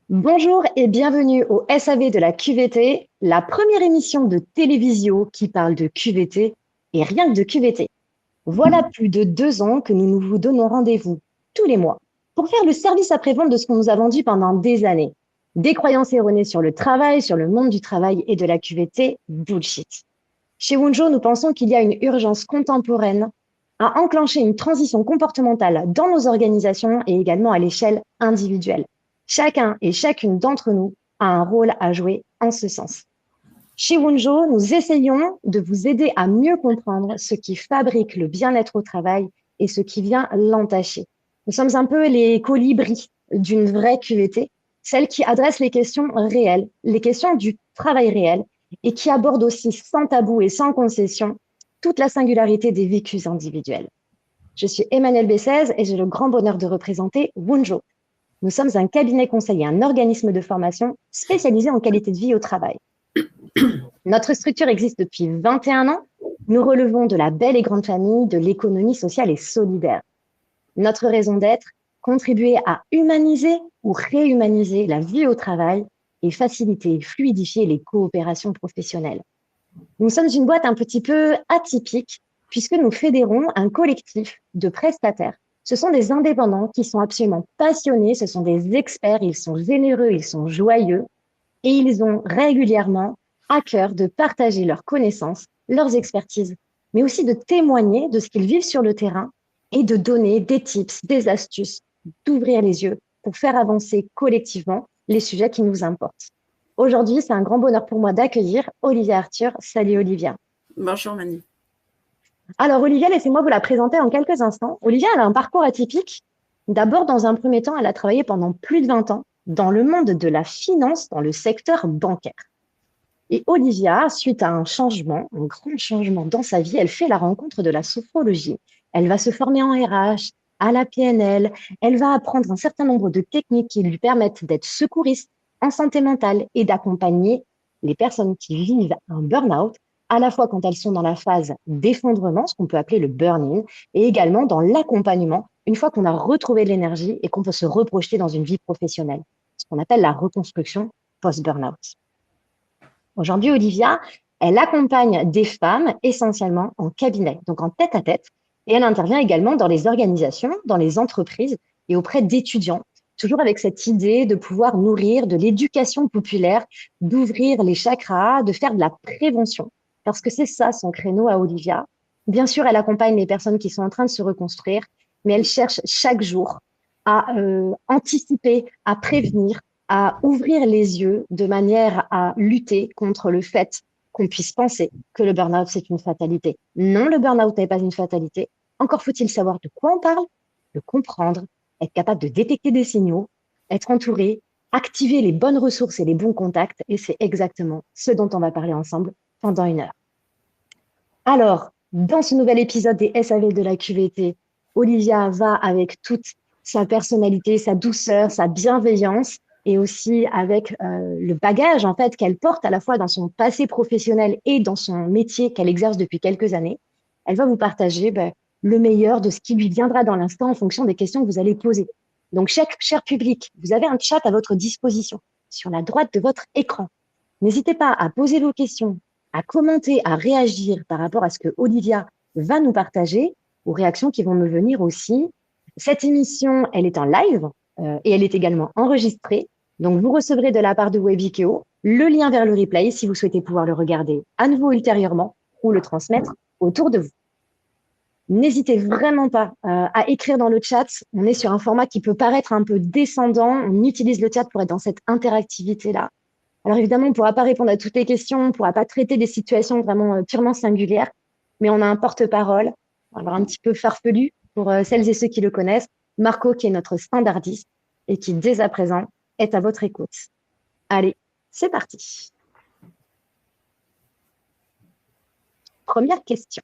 Bonjour et bienvenue au SAV de la QVT, la première émission de télévisio qui parle de QVT et rien que de QVT. Voilà plus de 2 ans que nous vous donnons rendez-vous tous les mois pour faire le service après-vente de ce qu'on nous a vendu pendant des années. Des croyances erronées sur le travail, sur le monde du travail et de la QVT, bullshit. Chez Wunjo, nous pensons qu'il y a une urgence contemporaine à enclencher une transition comportementale dans nos organisations et également à l'échelle individuelle. Chacun et chacune d'entre nous a un rôle à jouer en ce sens. Chez Wunjo, nous essayons de vous aider à mieux comprendre ce qui fabrique le bien-être au travail et ce qui vient l'entacher. Nous sommes un peu les colibris d'une vraie QVT, celle qui adresse les questions réelles, les questions du travail réel et qui aborde aussi sans tabou et sans concession toute la singularité des vécus individuels. Je suis Emmanuelle Bessez et j'ai le grand bonheur de représenter Wunjo. Nous sommes un cabinet conseil et un organisme de formation spécialisé en qualité de vie au travail. Notre structure existe depuis 21 ans. Nous relevons de la belle et grande famille de l'économie sociale et solidaire. Notre raison d'être, contribuer à humaniser ou réhumaniser la vie au travail et faciliter et fluidifier les coopérations professionnelles. Nous sommes une boîte un petit peu atypique puisque nous fédérons un collectif de prestataires. Ce sont des indépendants qui sont absolument passionnés, ce sont des experts, ils sont généreux, ils sont joyeux et ils ont régulièrement à cœur de partager leurs connaissances, leurs expertises, mais aussi de témoigner de ce qu'ils vivent sur le terrain et de donner des tips, des astuces, d'ouvrir les yeux pour faire avancer collectivement les sujets qui nous importent. Aujourd'hui, c'est un grand bonheur pour moi d'accueillir Olivia Arthur. Salut Olivia. Bonjour Manu. Alors Olivia, laissez-moi vous la présenter en quelques instants. Olivia, elle a un parcours atypique. D'abord, dans un premier temps, elle a travaillé pendant plus de 20 ans dans le monde de la finance, dans le secteur bancaire. Et Olivia, suite à un changement, un grand changement dans sa vie, elle fait la rencontre de la sophrologie. Elle va se former en RH, à la PNL. Elle va apprendre un certain nombre de techniques qui lui permettent d'être secouriste en santé mentale et d'accompagner les personnes qui vivent un burn-out, à la fois quand elles sont dans la phase d'effondrement, ce qu'on peut appeler le burn-in, et également dans l'accompagnement, une fois qu'on a retrouvé de l'énergie et qu'on peut se reprojeter dans une vie professionnelle, ce qu'on appelle la reconstruction post-burn-out. Aujourd'hui, Olivia, elle accompagne des femmes essentiellement en cabinet, donc en tête-à-tête, et elle intervient également dans les organisations, dans les entreprises et auprès d'étudiants, toujours avec cette idée de pouvoir nourrir de l'éducation populaire, d'ouvrir les chakras, de faire de la prévention, parce que c'est ça son créneau à Olivia. Bien sûr, elle accompagne les personnes qui sont en train de se reconstruire, mais elle cherche chaque jour à anticiper, à prévenir, à ouvrir les yeux de manière à lutter contre le fait qu'on puisse penser que le burn-out, c'est une fatalité. Non, le burn-out n'est pas une fatalité. Encore faut-il savoir de quoi on parle, le comprendre, être capable de détecter des signaux, être entouré, activer les bonnes ressources et les bons contacts. Et c'est exactement ce dont on va parler ensemble pendant 1 heure. Alors, dans ce nouvel épisode des SAV de la QVT, Olivia va avec toute sa personnalité, sa douceur, sa bienveillance et aussi avec le bagage en fait qu'elle porte à la fois dans son passé professionnel et dans son métier qu'elle exerce depuis quelques années. Elle va vous partager le meilleur de ce qui lui viendra dans l'instant en fonction des questions que vous allez poser. Donc, cher public, vous avez un chat à votre disposition sur la droite de votre écran. N'hésitez pas à poser vos questions, à commenter, à réagir par rapport à ce que Olivia va nous partager, aux réactions qui vont me venir aussi. Cette émission, elle est en live et elle est également enregistrée. Donc, vous recevrez de la part de Webikeo le lien vers le replay si vous souhaitez pouvoir le regarder à nouveau ultérieurement ou le transmettre autour de vous. N'hésitez vraiment pas à écrire dans le chat. On est sur un format qui peut paraître un peu descendant. On utilise le chat pour être dans cette interactivité-là. Alors évidemment, on ne pourra pas répondre à toutes les questions, on ne pourra pas traiter des situations vraiment purement singulières, mais on a un porte-parole, alors un petit peu farfelu pour celles et ceux qui le connaissent, Marco qui est notre standardiste et qui dès à présent est à votre écoute. Allez, c'est parti. Première question.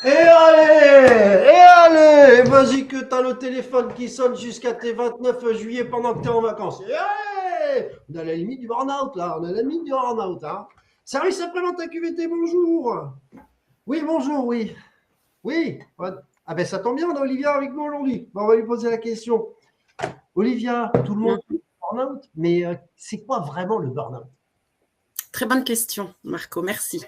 Et allez, vas-y que t'as le téléphone qui sonne jusqu'à tes 29 juillet pendant que t'es en vacances. Et allez, on a la limite du burn-out là, on a la limite du burn-out. Hein. Service après-vente à QVT, bonjour. Oui, bonjour, oui. Oui. Ah ben ça tombe bien, on a Olivia avec nous aujourd'hui. Bon, on va lui poser la question. Olivia, tout le monde Mhm. burn-out, mais c'est quoi vraiment le burn-out? Très bonne question, Marco, merci.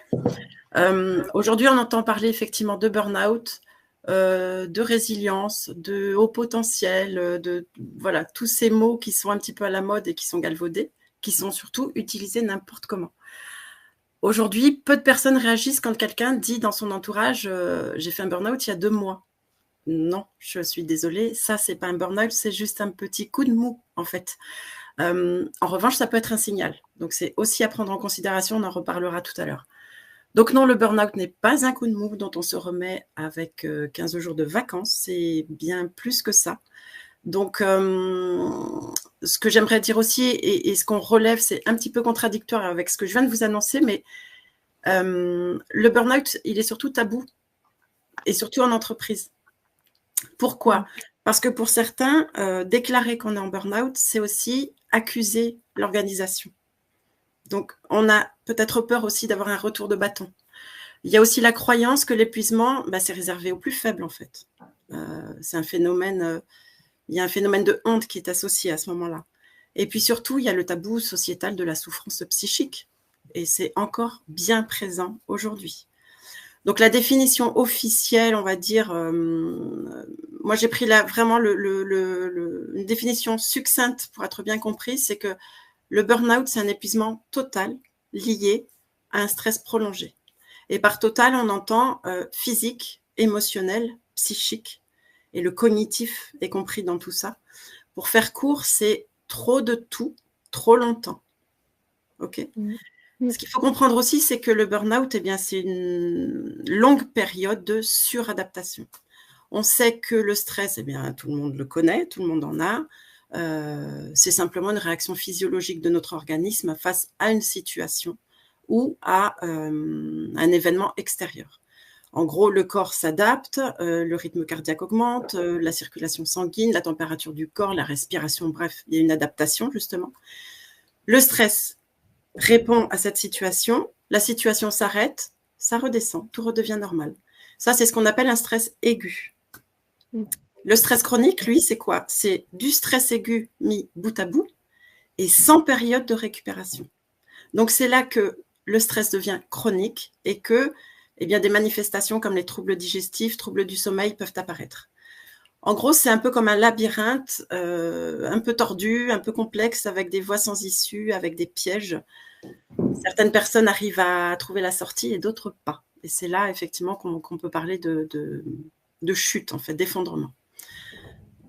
Aujourd'hui, on entend parler effectivement de burn-out, de résilience, de haut potentiel, de voilà, tous ces mots qui sont un petit peu à la mode et qui sont galvaudés, qui sont surtout utilisés n'importe comment. Aujourd'hui, peu de personnes réagissent quand quelqu'un dit dans son entourage j'ai fait un burn-out il y a 2 mois. Non, je suis désolée, ça c'est pas un burn-out, c'est juste un petit coup de mou en fait. En revanche, ça peut être un signal. Donc c'est aussi à prendre en considération, on en reparlera tout à l'heure. Donc non, le burn-out n'est pas un coup de mou dont on se remet avec 15 jours de vacances, c'est bien plus que ça. Donc, ce que j'aimerais dire aussi, et ce qu'on relève, c'est un petit peu contradictoire avec ce que je viens de vous annoncer, mais le burn-out, il est surtout tabou, et surtout en entreprise. Pourquoi ? Parce que pour certains, déclarer qu'on est en burn-out, c'est aussi accuser l'organisation. Donc, on a peut-être peur aussi d'avoir un retour de bâton. Il y a aussi la croyance que l'épuisement, c'est réservé aux plus faibles, en fait. C'est un phénomène, il y a un phénomène de honte qui est associé à ce moment-là. Et puis surtout, il y a le tabou sociétal de la souffrance psychique. Et c'est encore bien présent aujourd'hui. Donc la définition officielle, on va dire, moi j'ai pris vraiment une définition succincte pour être bien compris, c'est que le burn-out, c'est un épuisement total lié à un stress prolongé. Et par total, on entend physique, émotionnel, psychique, et le cognitif est compris dans tout ça. Pour faire court, c'est trop de tout, trop longtemps. Ok ? Ce qu'il faut comprendre aussi, c'est que le burn-out, c'est une longue période de suradaptation. On sait que le stress, tout le monde le connaît, tout le monde en a. C'est simplement une réaction physiologique de notre organisme face à une situation ou à un événement extérieur. En gros, le corps s'adapte, le rythme cardiaque augmente, la circulation sanguine, la température du corps, la respiration, bref, il y a une adaptation justement. Le stress répond à cette situation, la situation s'arrête, ça redescend, tout redevient normal. Ça, c'est ce qu'on appelle un stress aigu. Le stress chronique, lui, c'est quoi ? C'est du stress aigu mis bout à bout et sans période de récupération. Donc, c'est là que le stress devient chronique et que des manifestations comme les troubles digestifs, troubles du sommeil peuvent apparaître. En gros, c'est un peu comme un labyrinthe, un peu tordu, un peu complexe, avec des voies sans issue, avec des pièges. Certaines personnes arrivent à trouver la sortie et d'autres pas. Et c'est là, effectivement, qu'on peut parler de chute, en fait, d'effondrement.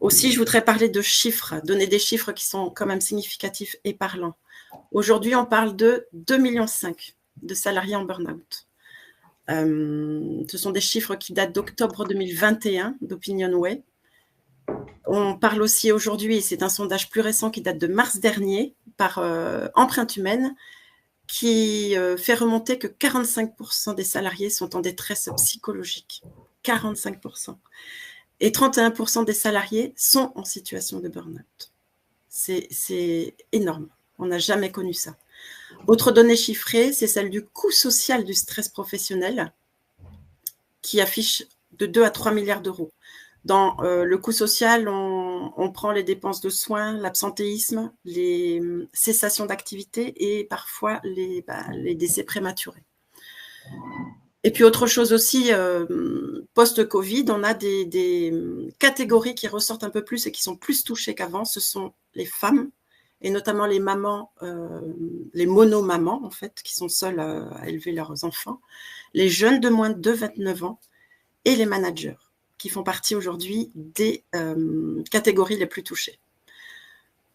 Aussi, je voudrais parler de chiffres, donner des chiffres qui sont quand même significatifs et parlants. Aujourd'hui, on parle de 2,5 millions de salariés en burn-out. Ce sont des chiffres qui datent d'octobre 2021 d'OpinionWay. On parle aussi aujourd'hui, et c'est un sondage plus récent qui date de mars dernier, par Empreinte Humaine, qui fait remonter que 45% des salariés sont en détresse psychologique. 45%. Et 31% des salariés sont en situation de burn-out. C'est énorme. On n'a jamais connu ça. Autre donnée chiffrée, c'est celle du coût social du stress professionnel, qui affiche de 2 à 3 milliards d'euros. Dans le coût social, on prend les dépenses de soins, l'absentéisme, les cessations d'activité et parfois les décès prématurés. Et puis autre chose aussi, post-Covid, on a des catégories qui ressortent un peu plus et qui sont plus touchées qu'avant. Ce sont les femmes et notamment les mamans, les monomamans en fait, qui sont seules à élever leurs enfants, les jeunes de moins de 29 ans et les managers, qui font partie aujourd'hui des catégories les plus touchées.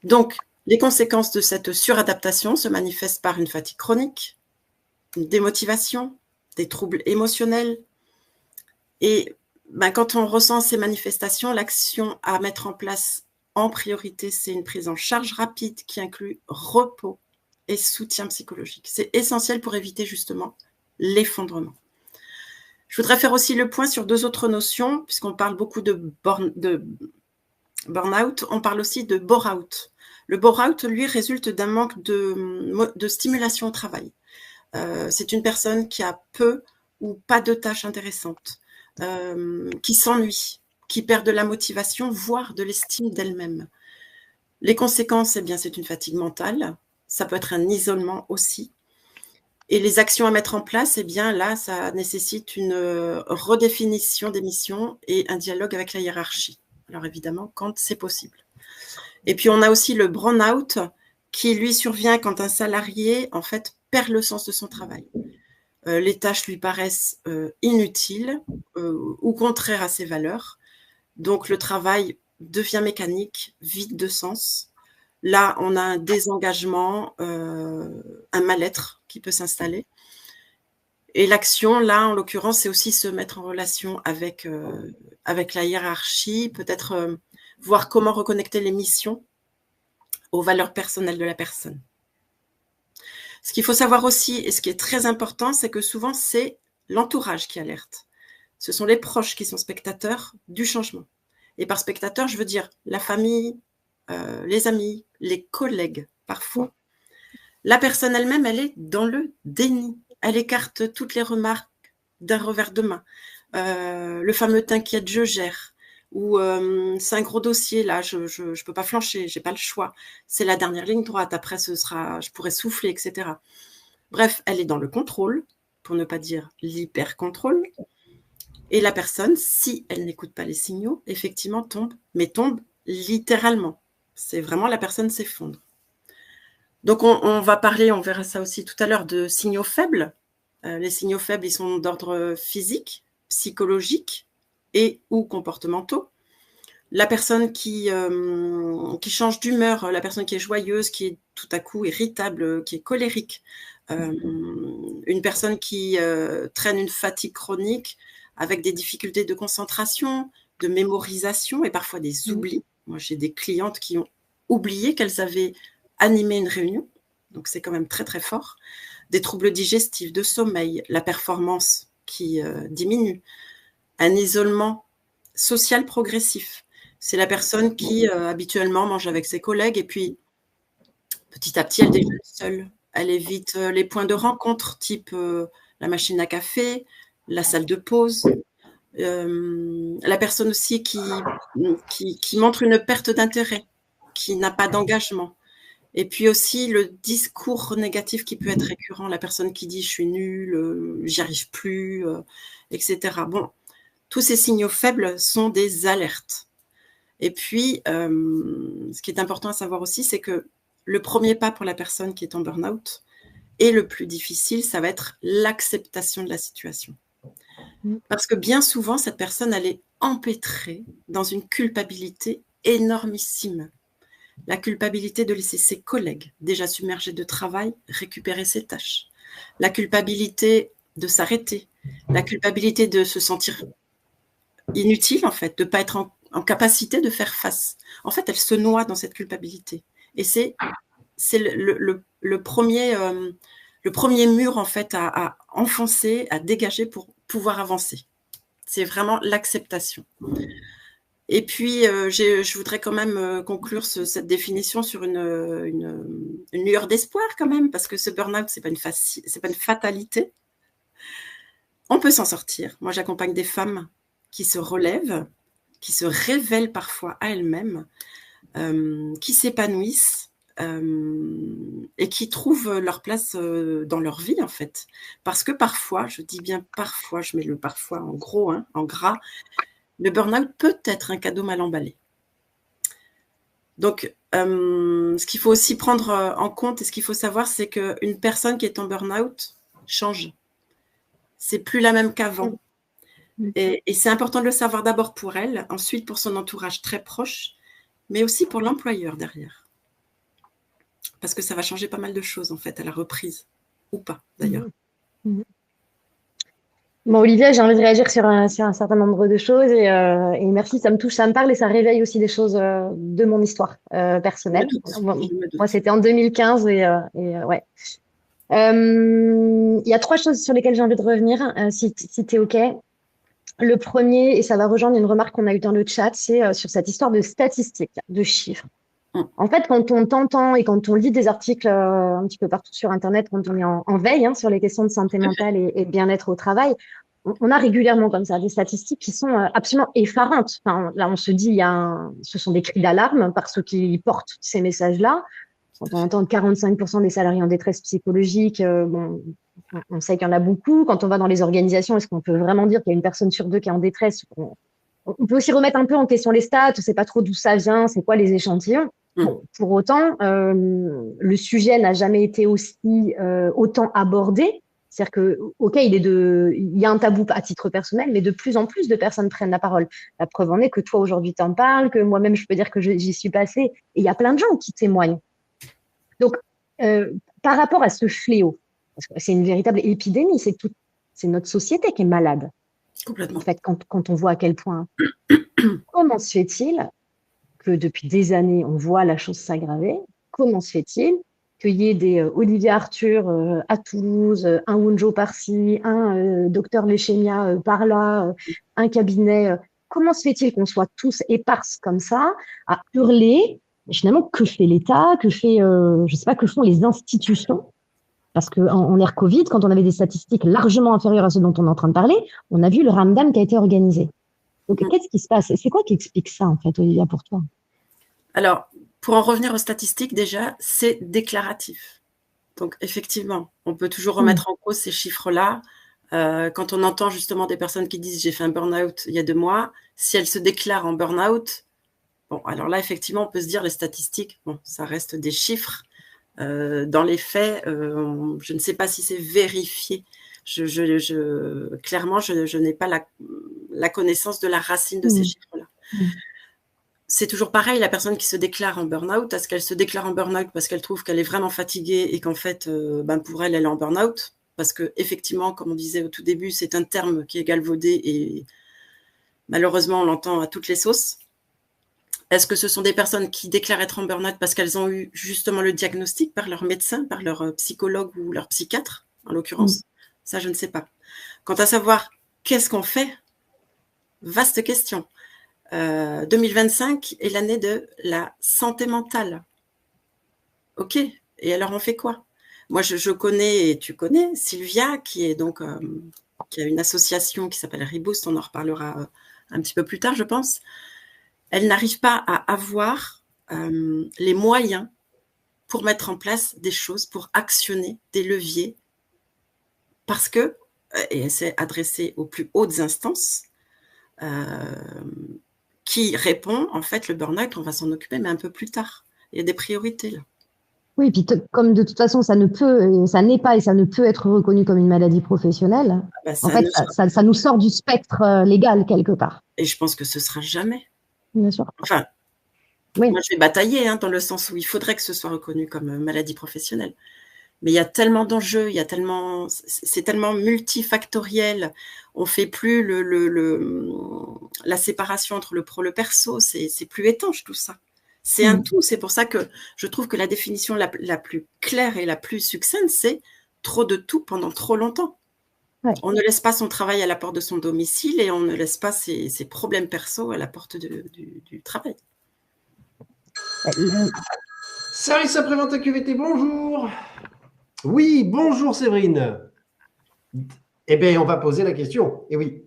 Donc, les conséquences de cette suradaptation se manifestent par une fatigue chronique, une démotivation, des troubles émotionnels. Et quand on ressent ces manifestations, l'action à mettre en place en priorité, c'est une prise en charge rapide qui inclut repos et soutien psychologique. C'est essentiel pour éviter justement l'effondrement. Je voudrais faire aussi le point sur 2 autres notions, puisqu'on parle beaucoup de burn-out, on parle aussi de bore-out. Le bore-out, lui, résulte d'un manque de stimulation au travail. C'est une personne qui a peu ou pas de tâches intéressantes, qui s'ennuie, qui perd de la motivation, voire de l'estime d'elle-même. Les conséquences, eh bien, c'est une fatigue mentale. Ça peut être un isolement aussi. Et les actions à mettre en place, eh bien, là, ça nécessite une redéfinition des missions et un dialogue avec la hiérarchie. Alors, évidemment, quand c'est possible. Et puis, on a aussi le burn-out qui, lui, survient quand un salarié, en fait, perd le sens de son travail. Les tâches lui paraissent inutiles ou contraires à ses valeurs. Donc, le travail devient mécanique, vide de sens. Là, on a un désengagement, un mal-être qui peut s'installer. Et l'action, là, en l'occurrence, c'est aussi se mettre en relation avec la hiérarchie, peut-être voir comment reconnecter les missions aux valeurs personnelles de la personne. Ce qu'il faut savoir aussi, et ce qui est très important, c'est que souvent, c'est l'entourage qui alerte. Ce sont les proches qui sont spectateurs du changement. Et par spectateur, je veux dire la famille, les amis, les collègues, parfois. La personne elle-même, elle est dans le déni. Elle écarte toutes les remarques d'un revers de main. Le fameux « t'inquiète, je gère ». Ou c'est un gros dossier, là, je peux pas flancher, j'ai pas le choix. C'est la dernière ligne droite, après je pourrais souffler, etc. Bref, elle est dans le contrôle, pour ne pas dire l'hyper-contrôle. Et la personne, si elle n'écoute pas les signaux, effectivement tombe, mais tombe littéralement. C'est vraiment la personne s'effondre. Donc, on va parler, on verra ça aussi tout à l'heure, de signaux faibles. Les signaux faibles, ils sont d'ordre physique, psychologique et ou comportementaux. La personne qui change d'humeur, la personne qui est joyeuse, qui est tout à coup irritable, qui est colérique, une personne qui traîne une fatigue chronique avec des difficultés de concentration, de mémorisation et parfois des oublis. Moi, j'ai des clientes qui ont oublié qu'elles avaient animé une réunion, donc c'est quand même très très fort. Des troubles digestifs, de sommeil, la performance qui diminue, un isolement social progressif. C'est la personne qui habituellement mange avec ses collègues et puis petit à petit elle déjeune seule. Elle évite les points de rencontre type la machine à café, la salle de pause. La personne aussi qui montre une perte d'intérêt, qui n'a pas d'engagement. Et puis aussi le discours négatif qui peut être récurrent, la personne qui dit « je suis nulle, j'y arrive plus », etc. Bon, tous ces signaux faibles sont des alertes. Et puis, ce qui est important à savoir aussi, c'est que le premier pas pour la personne qui est en burn-out et le plus difficile, ça va être l'acceptation de la situation. Parce que bien souvent, cette personne, elle est empêtrée dans une culpabilité énormissime. La culpabilité de laisser ses collègues, déjà submergés de travail, récupérer ses tâches. La culpabilité de s'arrêter. La culpabilité de se sentir inutile, en fait, de ne pas être en capacité de faire face. En fait, elle se noie dans cette culpabilité. Et c'est le premier mur, en fait, à enfoncer, à dégager pour pouvoir avancer. C'est vraiment l'acceptation. Et puis, je voudrais quand même conclure cette définition sur une lueur d'espoir quand même, parce que ce burn-out, c'est pas une fatalité. On peut s'en sortir. Moi, j'accompagne des femmes qui se relèvent, qui se révèlent parfois à elles-mêmes, qui s'épanouissent et qui trouvent leur place dans leur vie, en fait. Parce que parfois, je dis bien parfois, je mets le parfois en gros, hein, en gras, le burn-out peut être un cadeau mal emballé. Donc, ce qu'il faut aussi prendre en compte et ce qu'il faut savoir, c'est qu'une personne qui est en burn-out change. C'est plus la même qu'avant. Et c'est important de le savoir d'abord pour elle, ensuite pour son entourage très proche, mais aussi pour l'employeur derrière. Parce que ça va changer pas mal de choses, en fait, à la reprise. Ou pas, d'ailleurs. Bon, Olivia, j'ai envie de réagir sur un certain nombre de choses et merci, ça me touche, ça me parle et ça réveille aussi des choses de mon histoire personnelle. Moi, c'était en 2015 et ouais. Il y a 3 choses sur lesquelles j'ai envie de revenir, si tu es OK. Le premier, et ça va rejoindre une remarque qu'on a eue dans le chat, c'est sur cette histoire de statistiques, de chiffres. En fait, quand on t'entend et quand on lit des articles un petit peu partout sur Internet, quand on est en veille sur les questions de santé mentale et de bien-être au travail, on a régulièrement comme ça des statistiques qui sont absolument effarantes. Enfin, là, on se dit, ce sont des cris d'alarme par ceux qui portent ces messages-là. Quand on entend 45% des salariés en détresse psychologique, bon, on sait qu'il y en a beaucoup. Quand on va dans les organisations, est-ce qu'on peut vraiment dire qu'il y a une personne sur deux qui est en détresse? On peut aussi remettre un peu en question les stats. On ne sait pas trop d'où ça vient, c'est quoi les échantillons. Bon, pour autant, le sujet n'a jamais été aussi autant abordé. C'est-à-dire que, ok, il y a un tabou à titre personnel, mais de plus en plus de personnes prennent la parole. La preuve en est que toi aujourd'hui t'en parles, que moi-même je peux dire que j'y suis passée, et il y a plein de gens qui témoignent. Donc, par rapport à ce fléau, parce que c'est une véritable épidémie, c'est notre société qui est malade. Complètement. En fait, quand on voit à quel point, comment se fait-il que depuis des années, on voit la chose s'aggraver? Comment se fait-il qu'il y ait des Olivier Arthur à Toulouse, un Wunjo par-ci, un docteur Léchémia par-là, un cabinet comment se fait-il qu'on soit tous éparses comme ça, à hurler? Et finalement, que fait l'État? Que fait, je sais pas, que font les institutions? Parce qu'en ère Covid, quand on avait des statistiques largement inférieures à ce dont on est en train de parler, on a vu le ramdam qui a été organisé. Donc, qu'est-ce qui se passe? C'est quoi qui explique ça, en fait, Olivia, pour toi? Alors, pour en revenir aux statistiques, déjà, c'est déclaratif. Donc, effectivement, on peut toujours remettre en cause ces chiffres-là. Quand on entend justement des personnes qui disent « j'ai fait un burn-out il y a 2 mois », si elles se déclarent en burn-out, bon, alors là, effectivement, on peut se dire les statistiques, bon, ça reste des chiffres. Dans les faits, je ne sais pas si c'est vérifié. Clairement, je n'ai pas la connaissance de la racine de ces chiffres-là. C'est toujours pareil, la personne qui se déclare en burn-out, est-ce qu'elle se déclare en burn-out parce qu'elle trouve qu'elle est vraiment fatiguée et qu'en fait, pour elle, elle est en burn-out? Parce que effectivement, comme on disait au tout début, c'est un terme qui est galvaudé et malheureusement, on l'entend à toutes les sauces. Est-ce que ce sont des personnes qui déclarent être en burn-out parce qu'elles ont eu justement le diagnostic par leur médecin, par leur psychologue ou leur psychiatre, en l'occurrence? Ça, je ne sais pas. Quant à savoir qu'est-ce qu'on fait, vaste question. 2025 est l'année de la santé mentale. Ok, et alors on fait quoi? Moi, je connais, et tu connais, Sylvia, qui est donc qui a une association qui s'appelle Reboost, on en reparlera un petit peu plus tard, je pense. Elle n'arrive pas à avoir les moyens pour mettre en place des choses, pour actionner des leviers, parce que, et elle s'est adressée aux plus hautes instances, qui répond, en fait, le burn-out, on va s'en occuper, mais un peu plus tard. Il y a des priorités, là. Oui, puis comme de toute façon, ça n'est pas et ça ne peut être reconnu comme une maladie professionnelle, en fait, ça nous sort du spectre légal quelque part. Et je pense que ce sera jamais. Bien sûr. Enfin, moi, je vais batailler dans le sens où il faudrait que ce soit reconnu comme maladie professionnelle. Mais il y a tellement d'enjeux, c'est tellement multifactoriel. On fait plus la séparation entre le pro et le perso. C'est plus étanche tout ça. C'est un tout. C'est pour ça que je trouve que la définition la plus claire et la plus succincte, c'est trop de tout pendant trop longtemps. Ouais. On ne laisse pas son travail à la porte de son domicile et on ne laisse pas ses problèmes perso à la porte du travail. Service après-vente à QVT, bonjour. Oui, bonjour Séverine. Eh bien, on va poser la question. Et oui.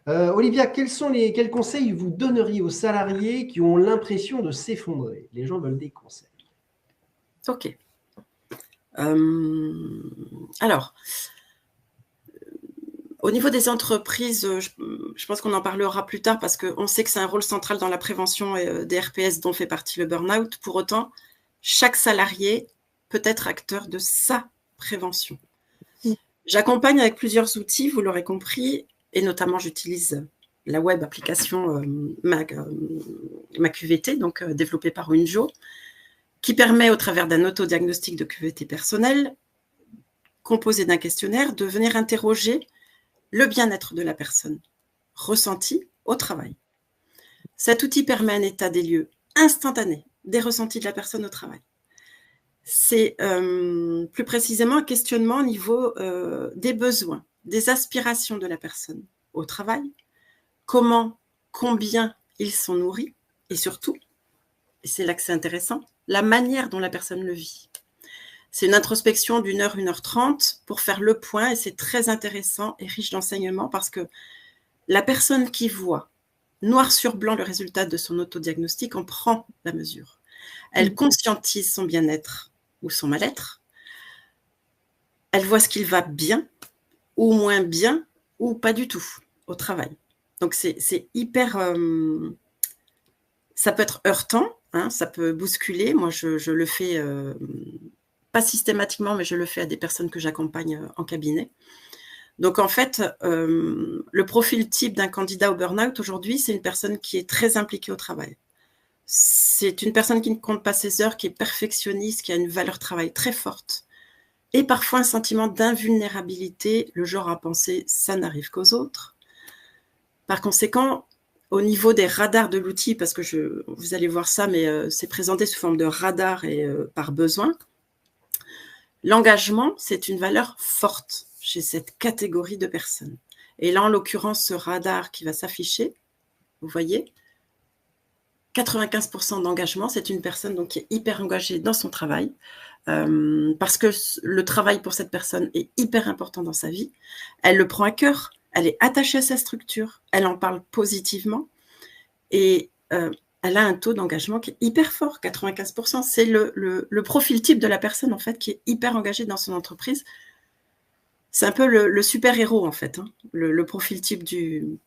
Olivia, quels conseils vous donneriez aux salariés qui ont l'impression de s'effondrer? Les gens veulent des conseils. Ok. Alors, au niveau des entreprises, je pense qu'on en parlera plus tard parce qu'on sait que c'est un rôle central dans la prévention des RPS dont fait partie le burn-out. Pour autant, chaque salarié peut être acteur de sa prévention. J'accompagne avec plusieurs outils, vous l'aurez compris, et notamment j'utilise la web application ma QVT, donc développée par Wunjo, qui permet au travers d'un autodiagnostic de QVT personnel, composé d'un questionnaire, de venir interroger le bien-être de la personne, ressenti au travail. Cet outil permet un état des lieux instantané des ressentis de la personne au travail. C'est plus précisément un questionnement au niveau des besoins, des aspirations de la personne au travail, combien ils sont nourris, et surtout, et c'est là que c'est intéressant, la manière dont la personne le vit. C'est une introspection d'1 heure, 1 h 30 pour faire le point et c'est très intéressant et riche d'enseignements parce que la personne qui voit noir sur blanc le résultat de son autodiagnostic en prend la mesure. Elle conscientise son bien-être ou son mal-être. Elle voit ce qu'il va bien ou moins bien ou pas du tout au travail. Donc, c'est hyper... ça peut être heurtant, hein, ça peut bousculer. Moi, je le fais, pas systématiquement, mais je le fais à des personnes que j'accompagne en cabinet. Donc, en fait, le profil type d'un candidat au burn-out aujourd'hui, c'est une personne qui est très impliquée au travail. C'est une personne qui ne compte pas ses heures, qui est perfectionniste, qui a une valeur travail très forte. Et parfois un sentiment d'invulnérabilité, le genre à penser « ça n'arrive qu'aux autres ». Par conséquent, au niveau des radars de l'outil, parce que vous allez voir ça, mais c'est présenté sous forme de radar et par besoin, l'engagement, c'est une valeur forte chez cette catégorie de personnes. Et là, en l'occurrence, ce radar qui va s'afficher, vous voyez, 95% d'engagement, c'est une personne donc, qui est hyper engagée dans son travail, parce que le travail pour cette personne est hyper important dans sa vie. Elle le prend à cœur, elle est attachée à sa structure, elle en parle positivement, et elle a un taux d'engagement qui est hyper fort, 95%. C'est le profil type de la personne, en fait, qui est hyper engagée dans son entreprise. C'est un peu le super-héros, en fait, hein, le profil type du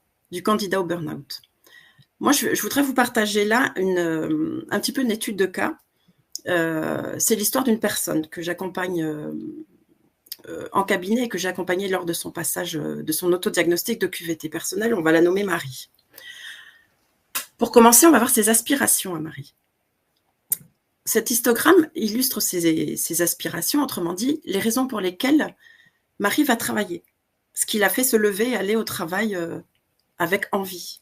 candidat au burn-out. Moi, je voudrais vous partager là un petit peu une étude de cas. C'est l'histoire d'une personne que j'accompagne en cabinet et que j'ai accompagnée lors de son passage, de son autodiagnostic de QVT personnel. On va la nommer Marie. Pour commencer, on va voir ses aspirations à Marie. Cet histogramme illustre ses aspirations, autrement dit, les raisons pour lesquelles Marie va travailler, ce qui l'a fait se lever et aller au travail avec envie.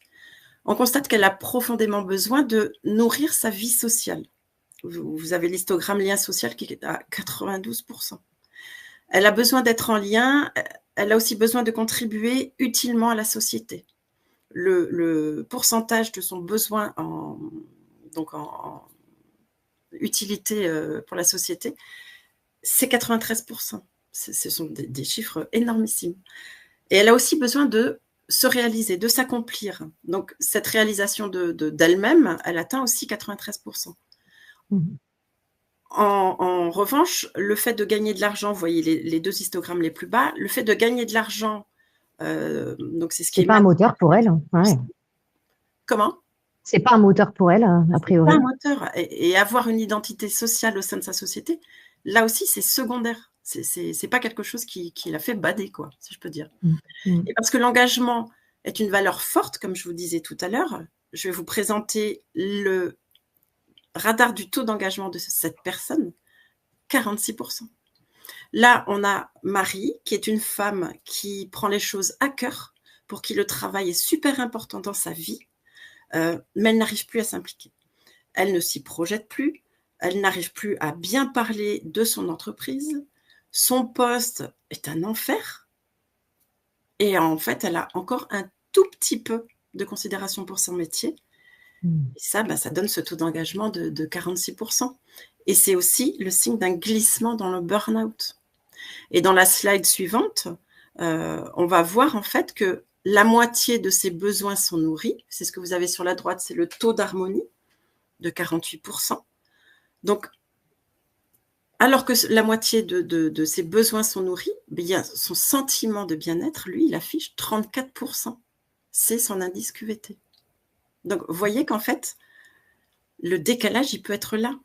On constate qu'elle a profondément besoin de nourrir sa vie sociale. Vous avez l'histogramme lien social qui est à 92%. Elle a besoin d'être en lien, elle a aussi besoin de contribuer utilement à la société. Le pourcentage de son besoin en utilité pour la société, c'est 93%. Ce sont des chiffres énormissimes. Et elle a aussi besoin de se réaliser, de s'accomplir. Donc, cette réalisation d'elle-même, elle atteint aussi 93%. En revanche, le fait de gagner de l'argent, vous voyez les deux histogrammes les plus bas, le fait de gagner de l'argent, donc c'est ce qui est pas un moteur pour elle. Ouais. Comment ? C'est pas un moteur pour elle, a priori. C'est pas un moteur. Et avoir une identité sociale au sein de sa société, là aussi, c'est secondaire. C'est pas quelque chose qui l'a fait bader, quoi, si je peux dire. Et parce que l'engagement est une valeur forte, comme je vous disais tout à l'heure, je vais vous présenter le radar du taux d'engagement de cette personne, 46%. Là, on a Marie, qui est une femme qui prend les choses à cœur, pour qui le travail est super important dans sa vie, mais elle n'arrive plus à s'impliquer. Elle ne s'y projette plus, elle n'arrive plus à bien parler de son entreprise, son poste est un enfer, et en fait, elle a encore un tout petit peu de considération pour son métier. Et ça, ça donne ce taux d'engagement de 46%. Et c'est aussi le signe d'un glissement dans le burn-out. Et dans la slide suivante, on va voir en fait que la moitié de ses besoins sont nourris. C'est ce que vous avez sur la droite, c'est le taux d'harmonie de 48%. Donc, alors que la moitié de ses besoins sont nourris, bien, son sentiment de bien-être, lui, il affiche 34%. C'est son indice QVT. Donc, vous voyez qu'en fait, le décalage, il peut être là.